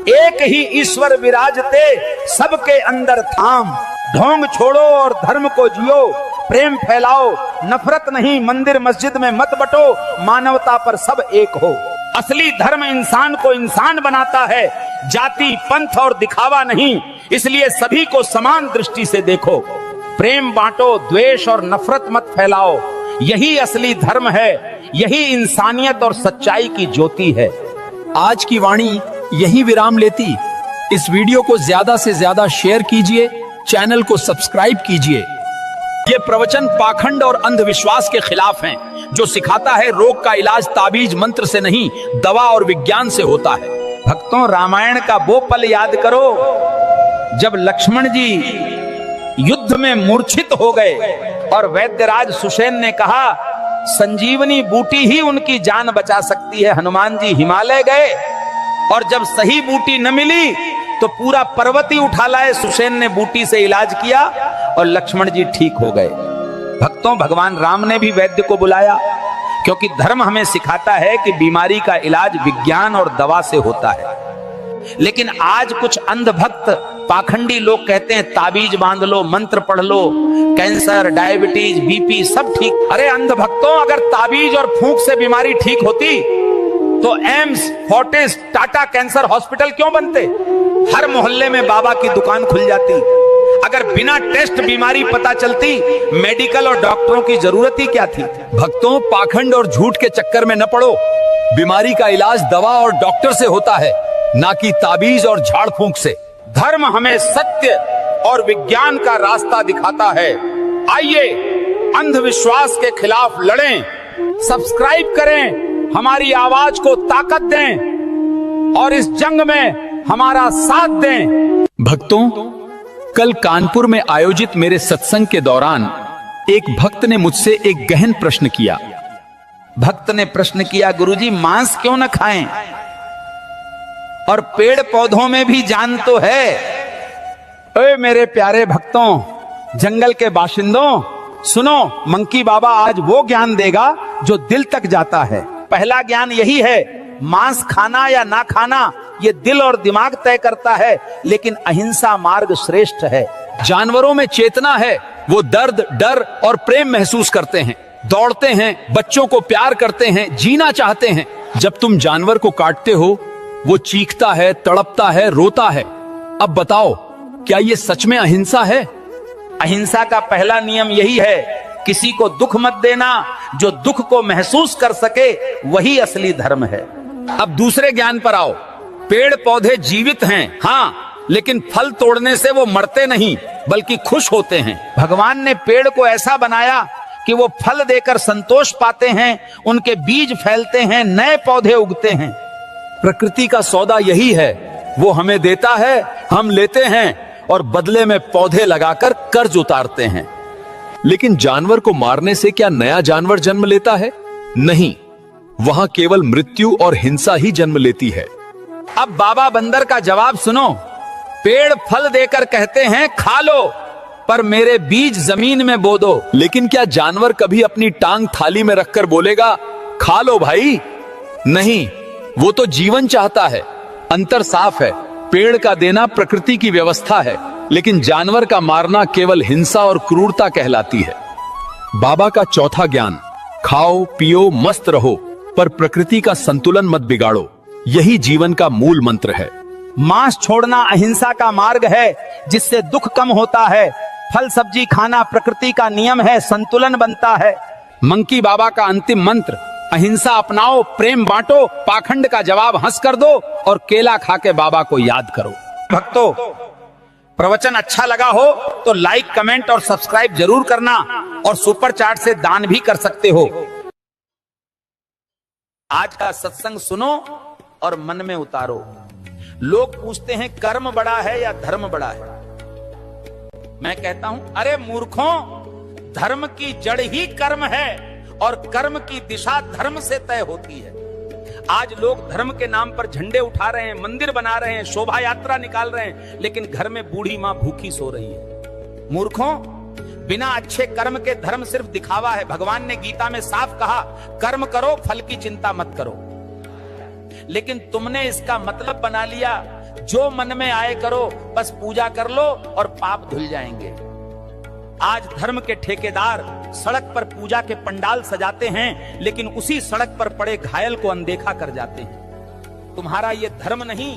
एक ही ईश्वर विराजते सबके अंदर थाम। ढोंग छोड़ो और धर्म को जियो, प्रेम फैलाओ नफरत नहीं, मंदिर मस्जिद में मत बटो, मानवता पर सब एक हो। असली धर्म इंसान को इंसान बनाता है, जाति पंथ और दिखावा नहीं, इसलिए सभी को समान दृष्टि से देखो। प्रेम बांटो, द्वेष और नफरत मत फैलाओ, यही असली धर्म है, यही इंसानियत और सच्चाई की ज्योति है। आज की वाणी यही विराम लेती। इस वीडियो को ज्यादा से ज्यादा शेयर कीजिए, चैनल को सब्सक्राइब कीजिए। ये प्रवचन पाखंड और अंधविश्वास के खिलाफ हैं, जो सिखाता है रोग का इलाज ताबीज मंत्र से नहीं, दवा और विज्ञान से होता है। भक्तों, रामायण का वो पल याद करो जब लक्ष्मण जी युद्ध में मूर्छित हो गए और वैद्यराज सुषेण ने कहा संजीवनी बूटी ही उनकी जान बचा सकती है। हनुमान जी हिमालय गए और जब सही बूटी न मिली तो पूरा पर्वत ही उठा लाए, सुषेण ने बूटी से इलाज किया और लक्ष्मण जी ठीक हो गए। भक्तों, भगवान राम ने भी वैद्य को बुलाया, क्योंकि धर्म हमें सिखाता है कि बीमारी का इलाज विज्ञान और दवा से होता है। लेकिन आज कुछ अंधभक्त पाखंडी लोग कहते हैं ताबीज बांध लो, मंत्र पढ़ लो, कैंसर, डायबिटीज, बीपी सब ठीक। अरे अंधभक्तों, अगर ताबीज और फूंक से बीमारी ठीक होती तो AIIMS, Fortis, Tata cancer hospital क्यों बनते? हर मोहल्ले में बाबा की दुकान खुल जाती। अगर बिना टेस्ट बीमारी पता चलती, मेडिकल और डॉक्टरों की जरूरत ही क्या थी? भक्तों, पाखंड और झूठ के चक्कर में न पड़ो। बीमारी का इलाज दवा और डॉक्टर से होता है, ना कि ताबीज और झाड़ फूंक से। धर्म हमें सत्य और विज्ञान का रास्ता दिखाता है। आइए अंधविश्वास के खिलाफ लड़ें, सब्सक्राइब करें, हमारी आवाज को ताकत दें और इस जंग में हमारा साथ दें। भक्तों, कल कानपुर में आयोजित मेरे सत्संग के दौरान एक भक्त ने मुझसे एक गहन प्रश्न किया। भक्त ने प्रश्न किया, गुरुजी मांस क्यों न खाएं? और पेड़ पौधों में भी जान तो है। ओए मेरे प्यारे भक्तों, जंगल के बाशिंदों, सुनो, मंकी बाबा आज वो ज्ञान देगा जो दिल तक जाता है। पहला ज्ञान यही है, मांस खाना या ना खाना ये दिल और दिमाग तय करता है, लेकिन अहिंसा मार्ग श्रेष्ठ है। जानवरों में चेतना है, वो दर्द, डर और प्रेम महसूस करते हैं, दौड़ते हैं, बच्चों को प्यार करते हैं, जीना चाहते हैं। जब तुम जानवर को काटते हो, वो चीखता है, तड़पता है, रोता है। अब बताओ, क्या ये सच में अहिंसा है? अहिंसा का पहला नियम यही है, किसी को दुख मत देना। जो दुख को महसूस कर सके वही असली धर्म है। अब दूसरे ज्ञान पर आओ। पेड़ पौधे जीवित हैं, हाँ, लेकिन फल तोड़ने से वो मरते नहीं, बल्कि खुश होते हैं। भगवान ने पेड़ को ऐसा बनाया कि वो फल देकर संतोष पाते हैं, उनके बीज फैलते हैं, नए पौधे उगते हैं। प्रकृति का सौदा यही है, वो हमें देता है, हम लेते हैं और बदले में पौधे लगाकर कर्ज उतारते हैं। लेकिन जानवर को मारने से क्या नया जानवर जन्म लेता है? नहीं, वहां केवल मृत्यु और हिंसा ही जन्म लेती है। अब बाबा बंदर का जवाब सुनो। पेड़ फल देकर कहते हैं खा लो, पर मेरे बीज जमीन में बो दो। लेकिन क्या जानवर कभी अपनी टांग थाली में रखकर बोलेगा खा लो भाई? नहीं, वो तो जीवन चाहता है। अंतर साफ है, पेड़ का देना प्रकृति की व्यवस्था है, लेकिन जानवर का मारना केवल हिंसा और क्रूरता कहलाती है। बाबा का चौथा ज्ञान, खाओ पियो मस्त रहो, पर प्रकृति का संतुलन मत बिगाड़ो, यही जीवन का मूल मंत्र है। मांस छोड़ना अहिंसा का मार्ग है, जिससे दुख कम होता है। फल सब्जी खाना प्रकृति का नियम है, संतुलन बनता है। मंकी बाबा का अंतिम मंत्र, अहिंसा अपनाओ, प्रेम बांटो, पाखंड का जवाब हंस कर दो और केला खा के बाबा को याद करो। भक्तों, प्रवचन अच्छा लगा हो तो लाइक, कमेंट और सब्सक्राइब जरूर करना, और सुपर चैट से दान भी कर सकते हो। आज का सत्संग सुनो और मन में उतारो। लोग पूछते हैं कर्म बड़ा है या धर्म बड़ा है? मैं कहता हूं, अरे मूर्खों, धर्म की जड़ ही कर्म है और कर्म की दिशा धर्म से तय होती है। आज लोग धर्म के नाम पर झंडे उठा रहे हैं, मंदिर बना रहे हैं, शोभा यात्रा निकाल रहे हैं, लेकिन घर में बूढ़ी मां भूखी सो रही है। मूर्खों, बिना अच्छे कर्म के धर्म सिर्फ दिखावा है। भगवान ने गीता में साफ कहा, कर्म करो, फल की चिंता मत करो। लेकिन तुमने इसका मतलब बना लिया, जो मन में आए करो, बस पूजा कर लो और पाप धुल जाएंगे। आज धर्म के ठेकेदार सड़क पर पूजा के पंडाल सजाते हैं, लेकिन उसी सड़क पर पड़े घायल को अनदेखा कर जाते हैं। तुम्हारा ये धर्म नहीं,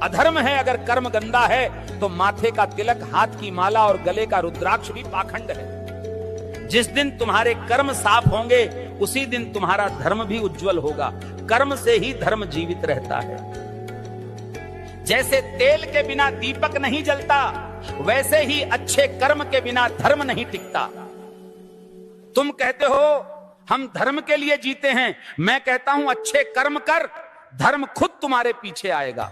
अधर्म है। अगर कर्म गंदा है तो माथे का तिलक, हाथ की माला और गले का रुद्राक्ष भी पाखंड है। जिस दिन तुम्हारे कर्म साफ होंगे, उसी दिन तुम्हारा धर्म भी उज्जवल होगा। कर्म से ही धर्म जीवित रहता है। जैसे तेल के बिना दीपक नहीं जलता, वैसे ही अच्छे कर्म के बिना धर्म नहीं टिकता। तुम कहते हो हम धर्म के लिए जीते हैं, मैं कहता हूं अच्छे कर्म कर, धर्म खुद तुम्हारे पीछे आएगा।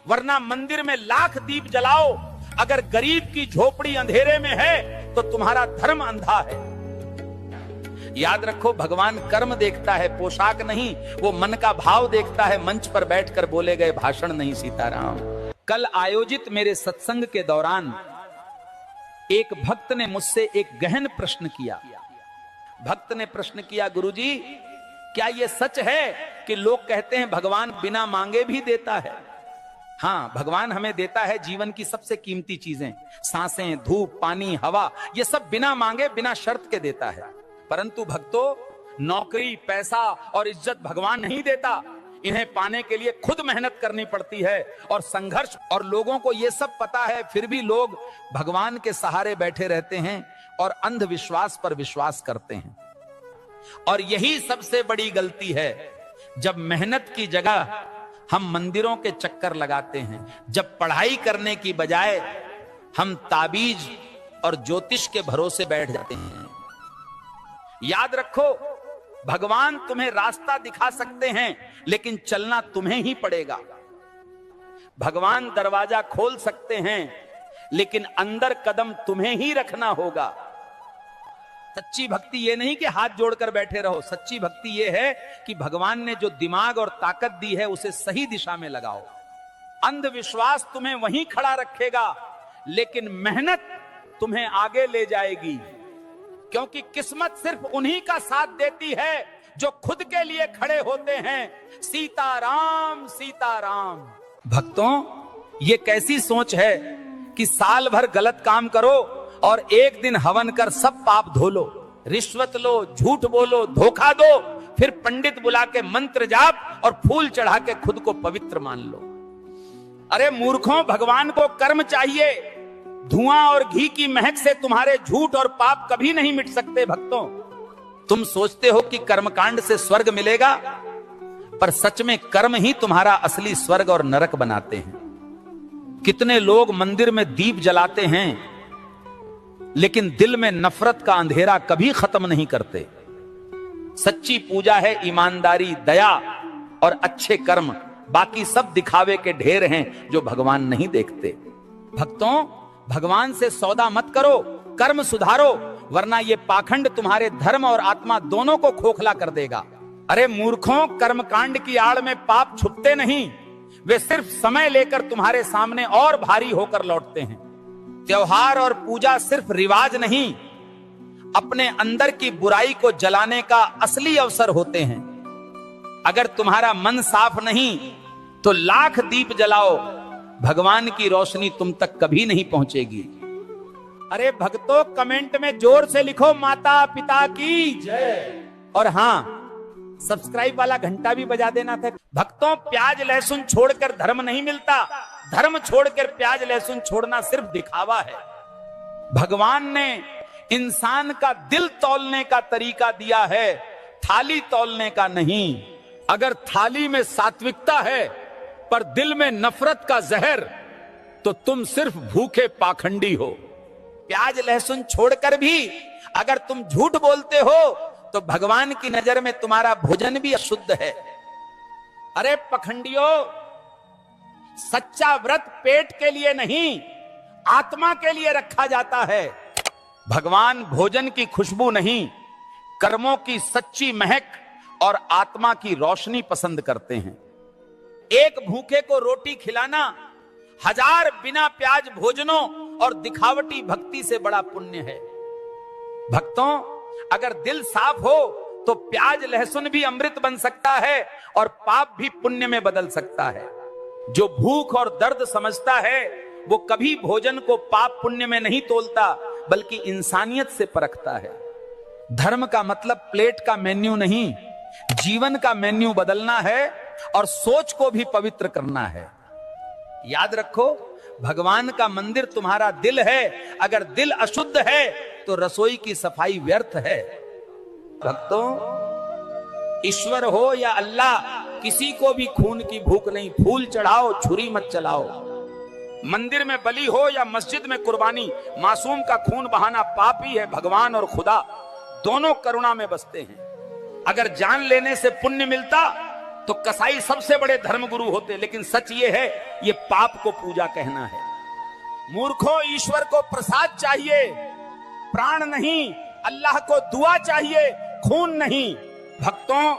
वरना मंदिर में लाख दीप जलाओ, अगर गरीब की झोपड़ी अंधेरे में है तो तुम्हारा धर्म अंधा है। याद रखो, भगवान कर्म देखता है, पोशाक नहीं। वो मन का भाव देखता है, मंच पर बैठकर बोले गए भाषण नहीं। सीताराम। कल आयोजित मेरे सत्संग के दौरान एक भक्त ने मुझसे एक गहन प्रश्न किया। भक्त ने प्रश्न किया, गुरुजी, क्या यह सच है कि लोग कहते हैं भगवान बिना मांगे भी देता है? हाँ, भगवान हमें देता है जीवन की सबसे कीमती चीजें, सांसें, धूप, पानी, हवा, ये सब बिना मांगे, बिना शर्त के देता है। परंतु भक्तों, नौकरी, पैसा और इज्जत भगवान नहीं देता। इन्हें पाने के लिए खुद मेहनत करनी पड़ती है और संघर्ष। और लोगों को ये सब पता है, फिर भी लोग भगवान के सहारे बैठे रहते हैं और अंधविश्वास पर विश्वास करते हैं। और यही सबसे बड़ी गलती है, जब मेहनत की जगह हम मंदिरों के चक्कर लगाते हैं, जब पढ़ाई करने की बजाय हम ताबीज और ज्योतिष के भरोसे बैठ जाते हैं। याद रखो, भगवान तुम्हें रास्ता दिखा सकते हैं, लेकिन चलना तुम्हें ही पड़ेगा। भगवान दरवाजा खोल सकते हैं, लेकिन अंदर कदम तुम्हें ही रखना होगा। सच्ची भक्ति ये नहीं कि हाथ जोड़कर बैठे रहो। सच्ची भक्ति ये है कि भगवान ने जो दिमाग और ताकत दी है, उसे सही दिशा में लगाओ। अंधविश्वास तुम्हें वहीं खड़ा रखेगा, लेकिन मेहनत तुम्हें आगे ले जाएगी। क्योंकि किस्मत सिर्फ उन्हीं का साथ देती है जो खुद के लिए खड़े होते हैं। सीताराम, सीताराम। भक्तों, ये कैसी सोच है कि साल भर गलत काम करो और एक दिन हवन कर सब पाप धो लो, रिश्वत लो, झूठ बोलो, धोखा दो, फिर पंडित बुला के मंत्र जाप और फूल चढ़ा के खुद को पवित्र मान लो। अरे मूर्खों, भगवान को कर्म चाहिए। धुआं और घी की महक से तुम्हारे झूठ और पाप कभी नहीं मिट सकते। भक्तों, तुम सोचते हो कि कर्मकांड से स्वर्ग मिलेगा, पर सच में कर्म ही तुम्हारा असली स्वर्ग और नरक बनाते हैं। कितने लोग मंदिर में दीप जलाते हैं, लेकिन दिल में नफरत का अंधेरा कभी खत्म नहीं करते। सच्ची पूजा है ईमानदारी, दया और अच्छे कर्म। बाकी सब दिखावे के ढेर हैं जो भगवान नहीं देखते। भक्तों, भगवान से सौदा मत करो, कर्म सुधारो, वरना ये पाखंड तुम्हारे धर्म और आत्मा दोनों को खोखला कर देगा। अरे मूर्खों, कर्मकांड की आड़ में पाप छुपते नहीं, वे सिर्फ समय लेकर तुम्हारे सामने और भारी होकर लौटते हैं। त्योहार और पूजा सिर्फ रिवाज नहीं, अपने अंदर की बुराई को जलाने का असली अवसर होते हैं। अगर तुम्हारा मन साफ नहीं तो लाख दीप जलाओ, भगवान की रोशनी तुम तक कभी नहीं पहुंचेगी। अरे भक्तों, कमेंट में जोर से लिखो माता पिता की जय, और हां, सब्सक्राइब वाला घंटा भी बजा देना था। भक्तों, प्याज लहसुन छोड़कर धर्म नहीं मिलता। धर्म छोड़कर प्याज लहसुन छोड़ना सिर्फ दिखावा है। भगवान ने इंसान का दिल तौलने का तरीका दिया है, थाली तौलने का नहीं। अगर थाली में सात्विकता है पर दिल में नफरत का जहर, तो तुम सिर्फ भूखे पाखंडी हो। प्याज लहसुन छोड़कर भी अगर तुम झूठ बोलते हो तो भगवान की नजर में तुम्हारा भोजन भी अशुद्ध है। अरे पखंडियों, सच्चा व्रत पेट के लिए नहीं, आत्मा के लिए रखा जाता है। भगवान भोजन की खुशबू नहीं, कर्मों की सच्ची महक और आत्मा की रोशनी पसंद करते हैं। एक भूखे को रोटी खिलाना 1000 बिना प्याज भोजनों और दिखावटी भक्ति से बड़ा पुण्य है। भक्तों, अगर दिल साफ हो तो प्याज लहसुन भी अमृत बन सकता है और पाप भी पुण्य में बदल सकता है। जो भूख और दर्द समझता है वो कभी भोजन को पाप पुण्य में नहीं तोलता, बल्कि इंसानियत से परखता है। धर्म का मतलब प्लेट का मेन्यू नहीं, जीवन का मेन्यू बदलना है और सोच को भी पवित्र करना है। याद रखो, भगवान का मंदिर तुम्हारा दिल है। अगर दिल अशुद्ध है तो रसोई की सफाई व्यर्थ है। भक्तों, ईश्वर हो या अल्लाह, किसी को भी खून की भूख नहीं। फूल चढ़ाओ, छुरी मत चलाओ। मंदिर में बलि हो या मस्जिद में कुर्बानी, मासूम का खून बहाना पाप ही है। भगवान और खुदा दोनों करुणा में बसते हैं। अगर जान लेने से पुण्य मिलता तो कसाई सबसे बड़े धर्मगुरु होते, लेकिन सच ये है, ये पाप को पूजा कहना है। मूर्खों, ईश्वर को प्रसाद चाहिए, प्राण नहीं। अल्लाह को दुआ चाहिए, खून नहीं। भक्तों,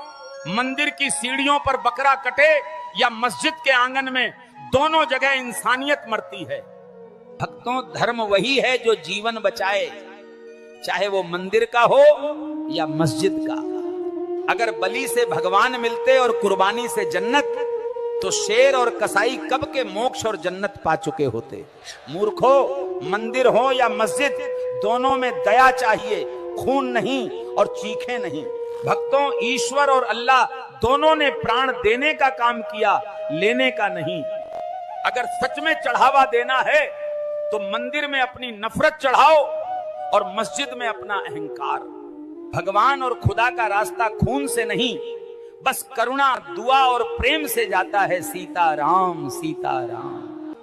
मंदिर की सीढ़ियों पर बकरा कटे या मस्जिद के आंगन में, दोनों जगह इंसानियत मरती है। भक्तों, धर्म वही है जो जीवन बचाए, चाहे वो मंदिर का हो या मस्जिद का। अगर बलि से भगवान मिलते और कुर्बानी से जन्नत, तो शेर और कसाई कब के मोक्ष और जन्नत पा चुके होते। मूर्खों, मंदिर हो या मस्जिद, दोनों में दया चाहिए, खून नहीं और चीखें नहीं। भक्तों, ईश्वर और अल्लाह दोनों ने प्राण देने का काम किया, लेने का नहीं। अगर सच में चढ़ावा देना है तो मंदिर में अपनी नफरत चढ़ाओ और मस्जिद में अपना अहंकार। भगवान और खुदा का रास्ता खून से नहीं, बस करुणा, दुआ और प्रेम से जाता है। सीताराम सीताराम।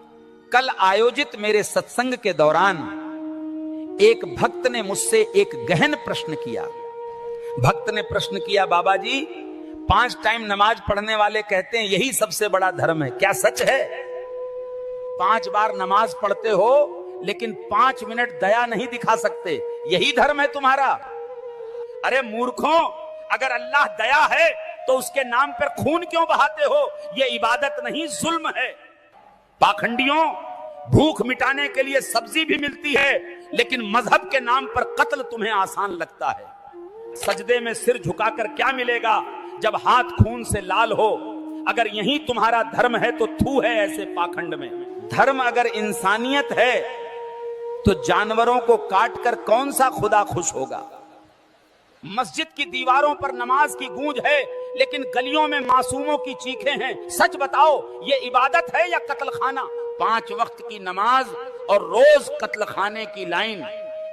कल आयोजित मेरे सत्संग के दौरान एक भक्त ने मुझसे एक गहन प्रश्न किया। भक्त ने प्रश्न किया, बाबा जी, 5 टाइम नमाज पढ़ने वाले कहते हैं यही सबसे बड़ा धर्म है, क्या सच है? 5 बार नमाज पढ़ते हो लेकिन 5 मिनट दया नहीं दिखा सकते, यही धर्म है तुम्हारा? अरे मूर्खों, अगर अल्लाह दया है तो उसके नाम पर खून क्यों बहाते हो? यह इबादत नहीं, जुल्म है। पाखंडियों, भूख मिटाने के लिए सब्जी भी मिलती है, लेकिन मजहब के नाम पर कत्ल तुम्हें आसान लगता है। सजदे में सिर झुकाकर क्या मिलेगा जब हाथ खून से लाल हो? अगर यही तुम्हारा धर्म है तो थू है ऐसे पाखंड में। धर्म अगर इंसानियत है तो जानवरों को काटकर कौन सा खुदा खुश होगा? मस्जिद की दीवारों पर नमाज की गूंज है, लेकिन गलियों में मासूमों की चीखें हैं। सच बताओ, ये इबादत है या कत्ल खाना? 5 वक्त की नमाज और रोज कत्ल खाने की लाइन,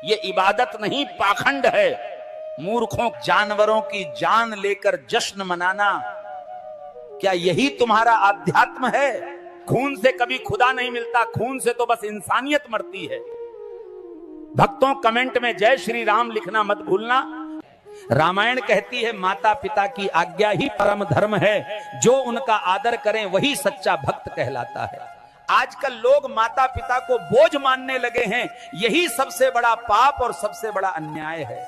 ये इबादत नहीं, पाखंड है। मूर्खों, जानवरों की जान लेकर जश्न मनाना, क्या यही तुम्हारा आध्यात्म है? खून से कभी खुदा नहीं मिलता, खून से तो बस इंसानियत मरती है। भक्तों, कमेंट में जय श्री राम लिखना मत भूलना। रामायण कहती है माता पिता की आज्ञा ही परम धर्म है, जो उनका आदर करें वही सच्चा भक्त कहलाता है। आजकल लोग माता पिता को बोझ मानने लगे हैं, यही सबसे बड़ा पाप और सबसे बड़ा अन्याय है।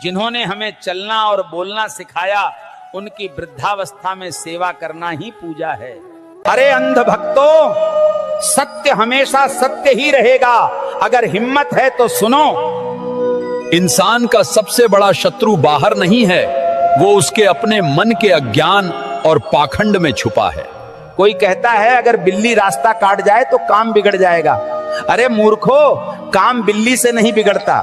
जिन्होंने हमें चलना और बोलना सिखाया, उनकी वृद्धावस्था में सेवा करना ही पूजा है। अरे अंध भक्तों, सत्य हमेशा सत्य ही रहेगा, अगर हिम्मत है तो सुनो। इंसान का सबसे बड़ा शत्रु बाहर नहीं है, वो उसके अपने मन के अज्ञान और पाखंड में छुपा है। कोई कहता है अगर बिल्ली रास्ता काट जाए तो काम बिगड़ जाएगा। अरे मूर्खो, काम बिल्ली से नहीं बिगड़ता,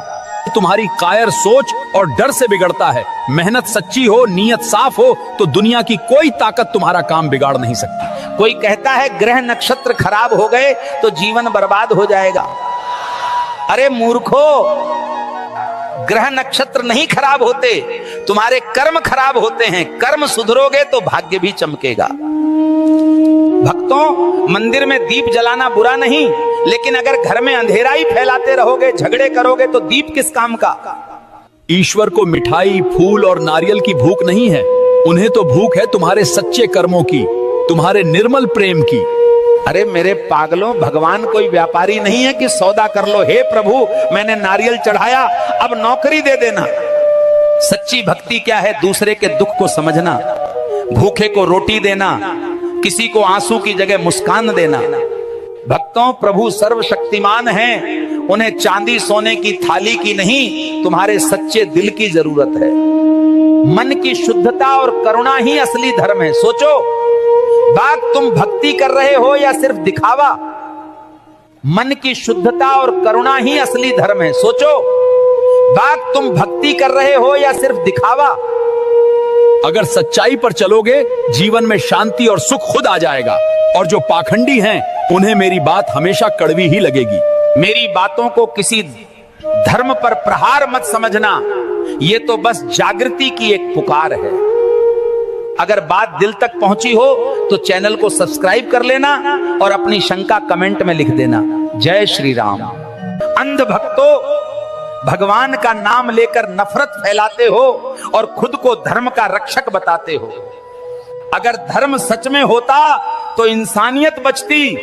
तुम्हारी कायर सोच और डर से बिगड़ता है। मेहनत सच्ची हो, नीयत साफ हो तो दुनिया की कोई ताकत तुम्हारा काम बिगाड़ नहीं सकती। कोई कहता है ग्रह नक्षत्र खराब हो गए तो जीवन बर्बाद हो जाएगा। अरे मूर्खो, ग्रह नक्षत्र नहीं खराब होते, तुम्हारे कर्म खराब होते हैं। कर्म सुधरोगे तो भाग्य भी चमकेगा। भक्तों, मंदिर में दीप जलाना बुरा नहीं, लेकिन अगर घर में अंधेरा ही फैलाते रहोगे, झगड़े करोगे तो दीप किस काम का? ईश्वर को मिठाई, फूल और नारियल की भूख नहीं है, उन्हें तो भूख है तुम्हारे सच्चे कर्मों की, तुम्हारे निर्मल प्रेम की। अरे मेरे पागलों, भगवान कोई व्यापारी नहीं है कि सौदा कर लो। हे प्रभु, मैंने नारियल चढ़ाया, अब नौकरी दे देना। सच्ची भक्ति क्या है? दूसरे के दुख को समझना, भूखे को रोटी देना, किसी को आंसू की जगह मुस्कान देना। भक्तों, प्रभु सर्वशक्तिमान हैं, उन्हें चांदी सोने की थाली की नहीं, तुम्हारे सच्चे दिल की जरूरत है। मन की शुद्धता और करुणा ही असली धर्म है। सोचो, बात तुम भक्ति कर रहे हो या सिर्फ दिखावा? मन की शुद्धता और करुणा ही असली धर्म है। सोचो, बात तुम भक्ति कर रहे हो या सिर्फ दिखावा? अगर सच्चाई पर चलोगे, जीवन में शांति और सुख खुद आ जाएगा। और जो पाखंडी हैं, उन्हें मेरी बात हमेशा कड़वी ही लगेगी। मेरी बातों को किसी धर्म पर प्रहार मत समझना, ये तो बस जागृति की एक पुकार है। अगर बात दिल तक पहुंची हो तो चैनल को सब्सक्राइब कर लेना और अपनी शंका कमेंट में लिख देना। जय श्री राम। अंध भक्तों, भगवान का नाम लेकर नफरत फैलाते हो और खुद को धर्म का रक्षक बताते हो। अगर धर्म सच में होता तो इंसानियत बचती,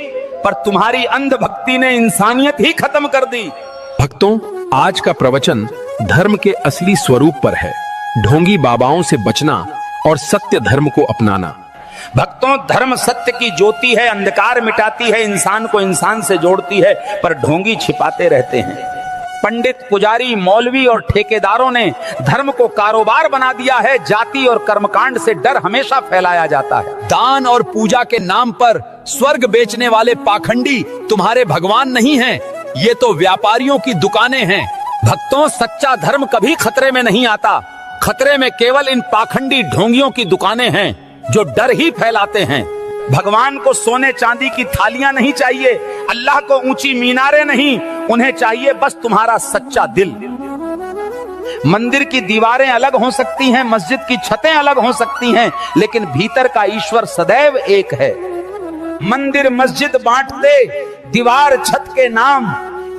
पर तुम्हारी अंध भक्ति ने इंसानियत ही खत्म कर दी। भक्तों, आज का प्रवचन धर्म के असली स्वरूप पर है। ढोंगी बाबाओं से बचना और सत्य धर्म को अपनाना। भक्तों, धर्म सत्य की ज्योति है, अंधकार मिटाती है, इंसान को इंसान से जोड़ती है, पर ढोंगी छिपाते रहते हैं। पंडित, पुजारी, मौलवी और ठेकेदारों ने धर्म को कारोबार बना दिया है। जाति और कर्मकांड से डर हमेशा फैलाया जाता है। दान और पूजा के नाम पर स्वर्ग बेचने वाले पाखंडी तुम्हारे भगवान नहीं हैं, ये तो व्यापारियों की दुकानें हैं। भक्तों, सच्चा धर्म कभी खतरे में नहीं आता। खतरे में केवल इन पाखंडी ढोंगियों की दुकानें हैं जो डर ही फैलाते हैं। भगवान को सोने चांदी की थालियां नहीं चाहिए, अल्लाह को ऊंची मीनारें नहीं, उन्हें चाहिए बस तुम्हारा सच्चा दिल। मंदिर की दीवारें अलग हो सकती हैं, मस्जिद की छतें अलग हो सकती हैं, लेकिन भीतर का ईश्वर सदैव एक है। मंदिर मस्जिद बांटते, दीवार छत के नाम,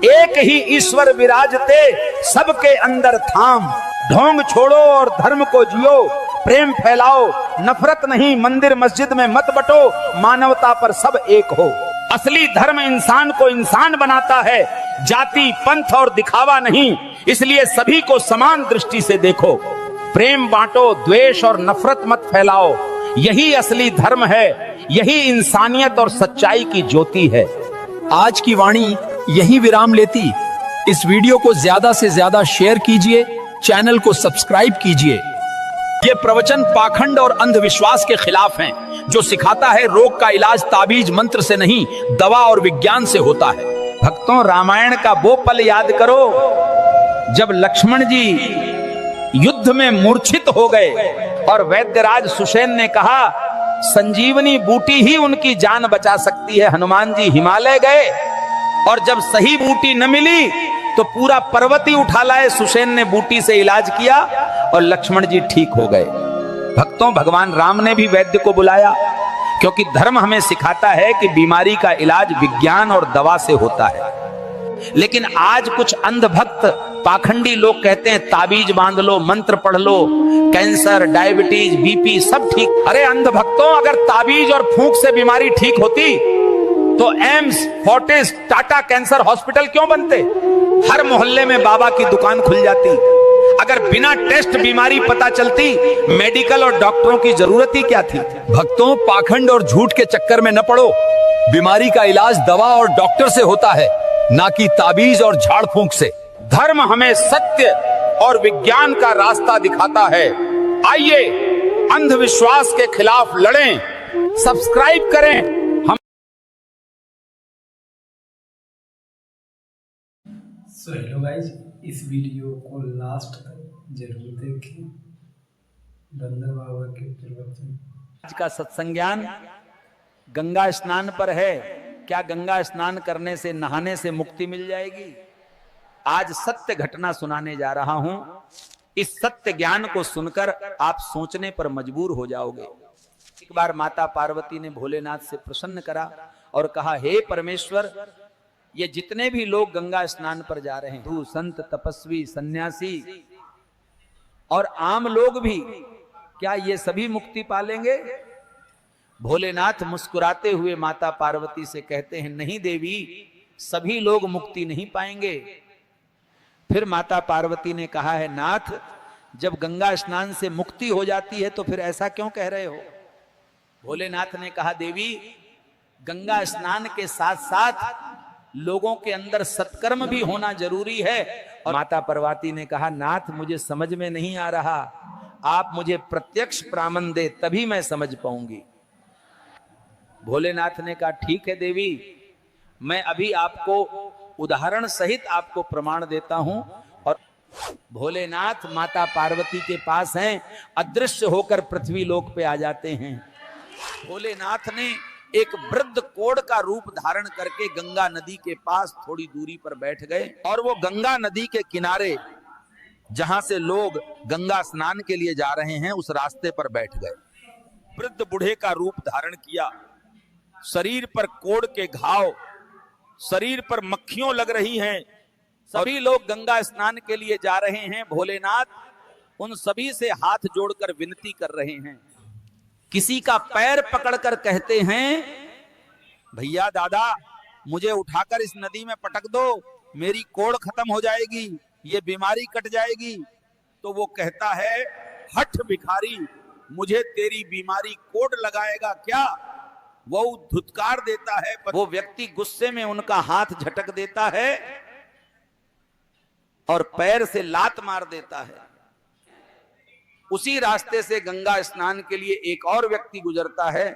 एक ही ईश्वर विराजते, सबके अंदर थाम। ढोंग छोड़ो और धर्म को जियो, प्रेम फैलाओ, नफरत नहीं। मंदिर मस्जिद में मत बटो, मानवता पर सब एक हो। असली धर्म इंसान को इंसान बनाता है, जाति, पंथ और दिखावा नहीं। इसलिए सभी को समान दृष्टि से देखो। प्रेम बांटो, द्वेष और नफरत मत फैलाओ। यही असली धर्म है, यही इंसानियत और सच्चाई की ज्योति है। आज की वाणी यही विराम लेती। इस वीडियो को ज्यादा से ज्यादा शेयर कीजिए, चैनल को सब्सक्राइब कीजिए। ये प्रवचन पाखंड और अंधविश्वास के खिलाफ हैं, जो सिखाता है रोग का इलाज ताबीज मंत्र से नहीं, दवा और विज्ञान से होता है। भक्तों, रामायण का वो पल याद करो जब लक्ष्मण जी युद्ध में मूर्छित हो गए और वैद्यराज सुषेण ने कहा संजीवनी बूटी ही उनकी जान बचा सकती है। हनुमान जी हिमालय गए और जब सही बूटी न मिली तो पूरा पर्वत ही उठा लाए। सुषेण ने बूटी से इलाज किया और लक्ष्मण जी ठीक हो गए। भक्तों, भगवान राम ने भी वैद्य को बुलाया, क्योंकि धर्म हमें सिखाता है कि बीमारी का इलाज विज्ञान और दवा से होता है। लेकिन आज कुछ अंधभक्त पाखंडी लोग कहते हैं ताबीज बांध लो, मंत्र पढ़ लो, कैंसर, डायबिटीज, बीपी सब ठीक। अरे अंधभक्तों, अगर ताबीज और फूंक से बीमारी ठीक होती तो AIIMS, Fortis, Tata cancer hospital क्यों बनते? हर मोहल्ले में बाबा की दुकान खुल जाती। अगर बिना टेस्ट बीमारी पता चलती, मेडिकल और डॉक्टरों की जरूरत ही क्या थी? भक्तों, पाखंड और झूठ के चक्कर में न पड़ो। बीमारी का इलाज दवा और डॉक्टर से होता है, ना कि ताबीज और झाड़ फूंक से। धर्म हमें सत्य और विज्ञान का रास्ता दिखाता है। आइए अंधविश्वास के खिलाफ लड़ें, सब्सक्राइब करें। सो हेलो गाइज, इस वीडियो को लास्ट तक जरूर देखें। बंदर बाबा के प्रवचन। आज का सत्संग ज्ञान गंगा स्नान पर है। क्या गंगा स्नान करने से, नहाने से मुक्ति मिल जाएगी? आज सत्य घटना सुनाने जा रहा हूं। इस सत्य ज्ञान को सुनकर आप सोचने पर मजबूर हो जाओगे। एक बार माता पार्वती ने भोलेनाथ से प्रसन्न करा और कहा, हे परमेश्वर, ये जितने भी लोग गंगा स्नान पर जा रहे हैं, तू संत, तपस्वी, सन्यासी और आम लोग भी, क्या ये सभी मुक्ति पालेंगे? भोलेनाथ मुस्कुराते हुए माता पार्वती से कहते हैं, नहीं देवी, सभी लोग मुक्ति नहीं पाएंगे। फिर माता पार्वती ने कहा है, नाथ, जब गंगा स्नान से मुक्ति हो जाती है तो फिर ऐसा क्यों कह रहे हो? भोलेनाथ ने कहा, देवी, गंगा स्नान के साथ साथ लोगों के अंदर सत्कर्म भी होना जरूरी है। और माता पार्वती ने कहा, नाथ मुझे समझ में नहीं आ रहा, आप मुझे प्रत्यक्ष प्रामण दे तभी मैं समझ पाऊंगी। भोलेनाथ ने कहा, ठीक है देवी, मैं अभी आपको उदाहरण सहित आपको प्रमाण देता हूं। और भोलेनाथ माता पार्वती के पास हैं, अदृश्य होकर पृथ्वी लोक पे आ जाते हैं। भोलेनाथ ने एक वृद्ध कोढ़ का रूप धारण करके गंगा नदी के पास थोड़ी दूरी पर बैठ गए और वो गंगा नदी के किनारे जहां से लोग गंगा स्नान के लिए जा रहे हैं उस रास्ते पर बैठ गए। वृद्ध बूढ़े का रूप धारण किया, शरीर पर कोढ़ के घाव, शरीर पर मक्खियों लग रही हैं। सभी लोग गंगा स्नान के लिए जा रहे हैं। भोलेनाथ उन सभी से हाथ जोड़कर विनती कर रहे हैं। किसी का पैर पकड़कर कहते हैं, भैया दादा मुझे उठाकर इस नदी में पटक दो, मेरी कोढ़ खत्म हो जाएगी, ये बीमारी कट जाएगी। तो वो कहता है, हठ भिखारी, मुझे तेरी बीमारी कोढ़ लगाएगा क्या? वो धुतकार देता है, पर वो व्यक्ति गुस्से में उनका हाथ झटक देता है और पैर से लात मार देता है। उसी रास्ते से गंगा स्नान के लिए एक और व्यक्ति गुजरता है।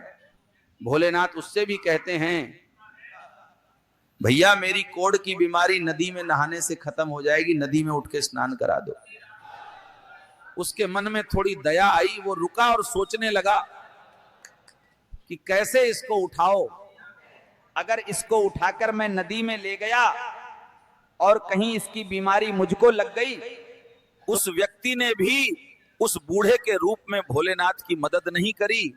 भोलेनाथ उससे भी कहते हैं, भैया मेरी कोढ़ की बीमारी नदी में नहाने से खत्म हो जाएगी, नदी में उठ के स्नान करा दो। उसके मन में थोड़ी दया आई, वो रुका और सोचने लगा कि कैसे इसको उठाओ। अगर इसको उठाकर मैं नदी में ले गया और कहीं इसकी बीमारी मुझको लग गई। उस व्यक्ति ने भी उस बूढ़े के रूप में भोलेनाथ की मदद नहीं करी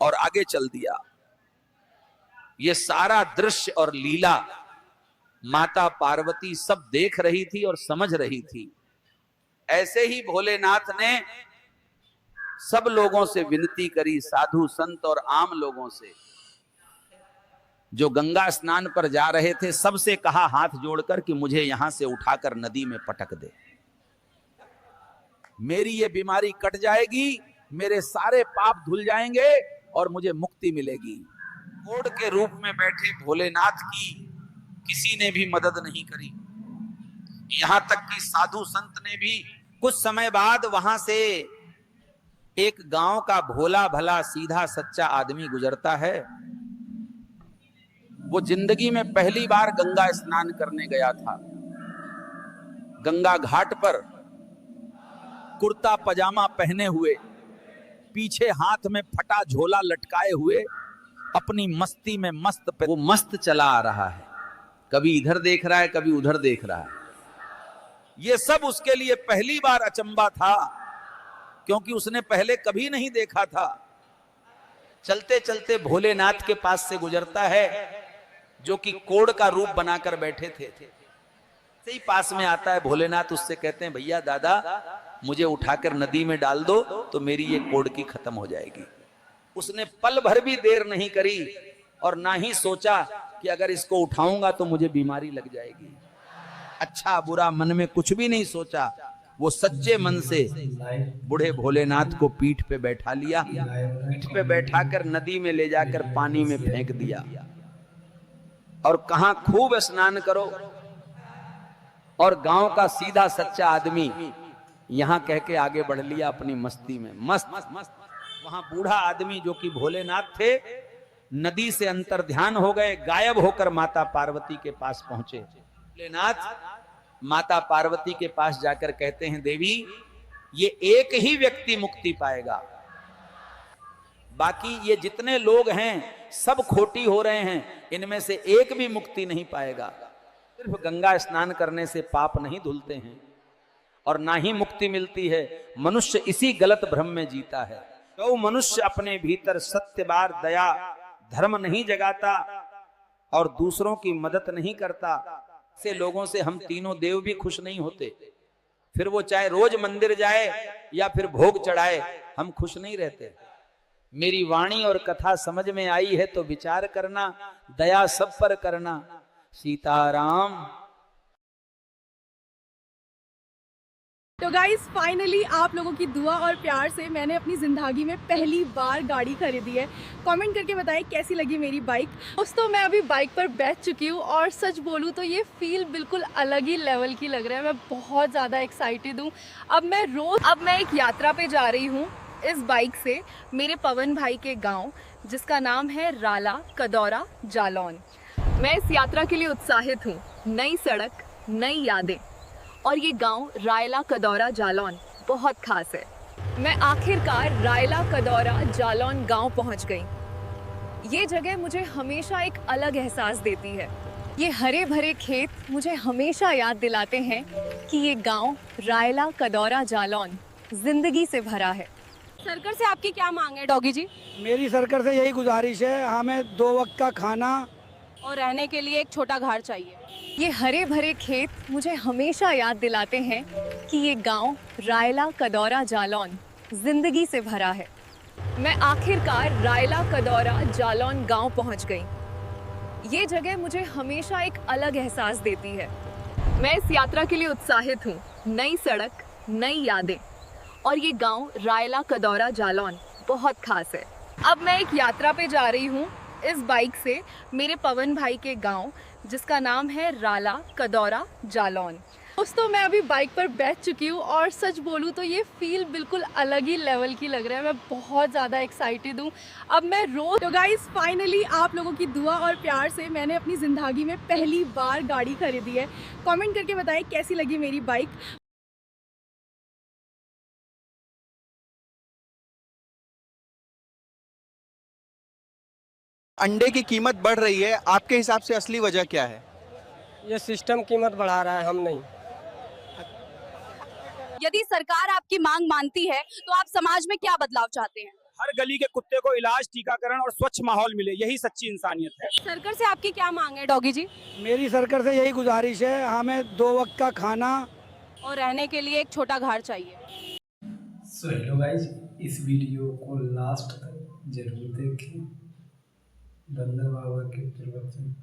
और आगे चल दिया। ये सारा दृश्य और लीला माता पार्वती सब देख रही थी और समझ रही थी। ऐसे ही भोलेनाथ ने सब लोगों से विनती करी, साधु संत और आम लोगों से जो गंगा स्नान पर जा रहे थे, सबसे कहा हाथ जोड़कर कि मुझे यहां से उठाकर नदी में पटक दे, मेरी ये बीमारी कट जाएगी, मेरे सारे पाप धुल जाएंगे और मुझे मुक्ति मिलेगी। कोढ़ के रूप में बैठे भोलेनाथ की किसी ने भी मदद नहीं करी, यहां तक कि साधु संत ने भी। कुछ समय बाद वहां से एक गांव का भोला भला सीधा सच्चा आदमी गुजरता है। वो जिंदगी में पहली बार गंगा स्नान करने गया था। गंगा घाट पर कुर्ता पजामा पहने हुए, पीछे हाथ में फटा झोला लटकाए हुए, अपनी मस्ती में मस्त पे वो मस्त चला आ रहा है। कभी इधर देख रहा है, कभी उधर देख रहा है। ये सब उसके लिए पहली बार अचंबा था, क्योंकि उसने पहले कभी नहीं देखा था। चलते चलते भोलेनाथ के पास से गुजरता है, जो कि कोढ़ का रूप बनाकर बैठे थे। से ही पास में आता है भोलेनाथ, उससे कहते हैं, भैया दादा मुझे उठाकर नदी में डाल दो तो मेरी ये कोढ़ की खत्म हो जाएगी। उसने पल भर भी देर नहीं करी और ना ही सोचा कि अगर इसको उठाऊंगा तो मुझे बीमारी लग जाएगी। अच्छा बुरा मन में कुछ भी नहीं सोचा, वो सच्चे मन से बूढ़े भोलेनाथ को पीठ पे बैठा लिया, पीठ पे बैठाकर नदी में ले जाकर पानी में फेंक दिया और कहा खूब स्नान करो। और गांव का सीधा सच्चा आदमी यहां कह के आगे बढ़ लिया अपनी मस्ती में, मस्त मस्त। वहां बूढ़ा आदमी जो कि भोलेनाथ थे, नदी से अंतर ध्यान हो गए, गायब होकर माता पार्वती के पास पहुंचे। भोलेनाथ माता पार्वती के पास जाकर कहते हैं, देवी ये एक ही व्यक्ति मुक्ति पाएगा, बाकी ये जितने लोग हैं सब खोटी हो रहे हैं, इनमें से एक भी मुक्ति नहीं पाएगा। सिर्फ गंगा स्नान करने से पाप नहीं धुलते हैं और ना ही मुक्ति मिलती है। मनुष्य इसी गलत भ्रम में जीता है। तो मनुष्य अपने भीतर सत्यवाद, दया, धर्म नहीं जगाता और दूसरों की मदद नहीं करता, से लोगों से हम तीनों देव भी खुश नहीं होते। फिर वो चाहे रोज मंदिर जाए या फिर भोग चढ़ाए, हम खुश नहीं रहते। मेरी वाणी और कथा समझ में आई है तो विचार करना, दया सब पर करना। सीताराम। तो गाइज फाइनली आप लोगों की दुआ और प्यार से मैंने अपनी ज़िंदगी में पहली बार गाड़ी खरीदी है। कमेंट करके बताएं कैसी लगी मेरी बाइक। दोस्तों मैं अभी बाइक पर बैठ चुकी हूँ और सच बोलूँ तो ये फील बिल्कुल अलग ही लेवल की लग रहा है। मैं बहुत ज़्यादा एक्साइटेड हूँ। अब मैं एक यात्रा पे जा रही हूँ इस बाइक से मेरे पवन भाई के गाँव, जिसका नाम है राला कदौरा जालौन। मैं इस यात्रा के लिए उत्साहित हूँ। नई सड़क, नई यादें, और ये गांव रायला कदौरा जालौन बहुत खास है। मैं आखिरकार रायला कदौरा जालौन गांव पहुंच गई। ये जगह मुझे हमेशा एक अलग एहसास देती है। ये हरे भरे खेत मुझे हमेशा याद दिलाते हैं कि ये गांव रायला कदौरा जालौन जिंदगी से भरा है। सरकार से आपकी क्या मांग है डॉगी जी? मेरी सरकार से यही गुजारिश है, हमें 2 वक्त का खाना और रहने के लिए एक छोटा घर चाहिए। ये हरे भरे खेत मुझे हमेशा याद दिलाते हैं कि ये गांव रायला कदौरा जालौन जिंदगी से भरा है। मैं आखिरकार रायला कदौरा जालौन गांव पहुंच गई। ये जगह मुझे हमेशा एक अलग एहसास देती है। मैं इस यात्रा के लिए उत्साहित हूँ। नई सड़क, नई यादें, और ये गांव रायला कदौरा जालौन बहुत खास है। अब मैं एक यात्रा पे जा रही हूँ इस बाइक से मेरे पवन भाई के गांव, जिसका नाम है राला कदौरा जालौन। दोस्तों मैं अभी बाइक पर बैठ चुकी हूँ और सच बोलूँ तो ये फील बिल्कुल अलग ही लेवल की लग रहा है। मैं बहुत ज़्यादा एक्साइटेड हूँ। अब मैं तो गाइज फाइनली आप लोगों की दुआ और प्यार से मैंने अपनी ज़िंदगी में पहली बार गाड़ी खरीदी है। कमेंट करके बताएं कैसी लगी मेरी बाइक। अंडे की कीमत बढ़ रही है, आपके हिसाब से असली वजह क्या है? ये सिस्टम कीमत बढ़ा रहा है, हम नहीं। यदि सरकार आपकी मांग मानती है तो आप समाज में क्या बदलाव चाहते हैं? हर गली के कुत्ते को इलाज, टीकाकरण और स्वच्छ माहौल मिले, यही सच्ची इंसानियत है। सरकार से आपकी क्या मांग है डॉगी जी? मेरी सरकार से यही गुजारिश है, हमें 2 वक्त का खाना और रहने के लिए एक छोटा घर चाहिए। सो हेलो गाइज, इस वीडियो को लास्ट तक जरूर देखें। बंदर बाबा के प्रवचन।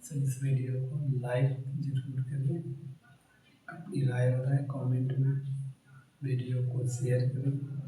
सो इस वीडियो को लाइक जरूर करिए, अपनी राय बताएं कमेंट में, वीडियो को शेयर करें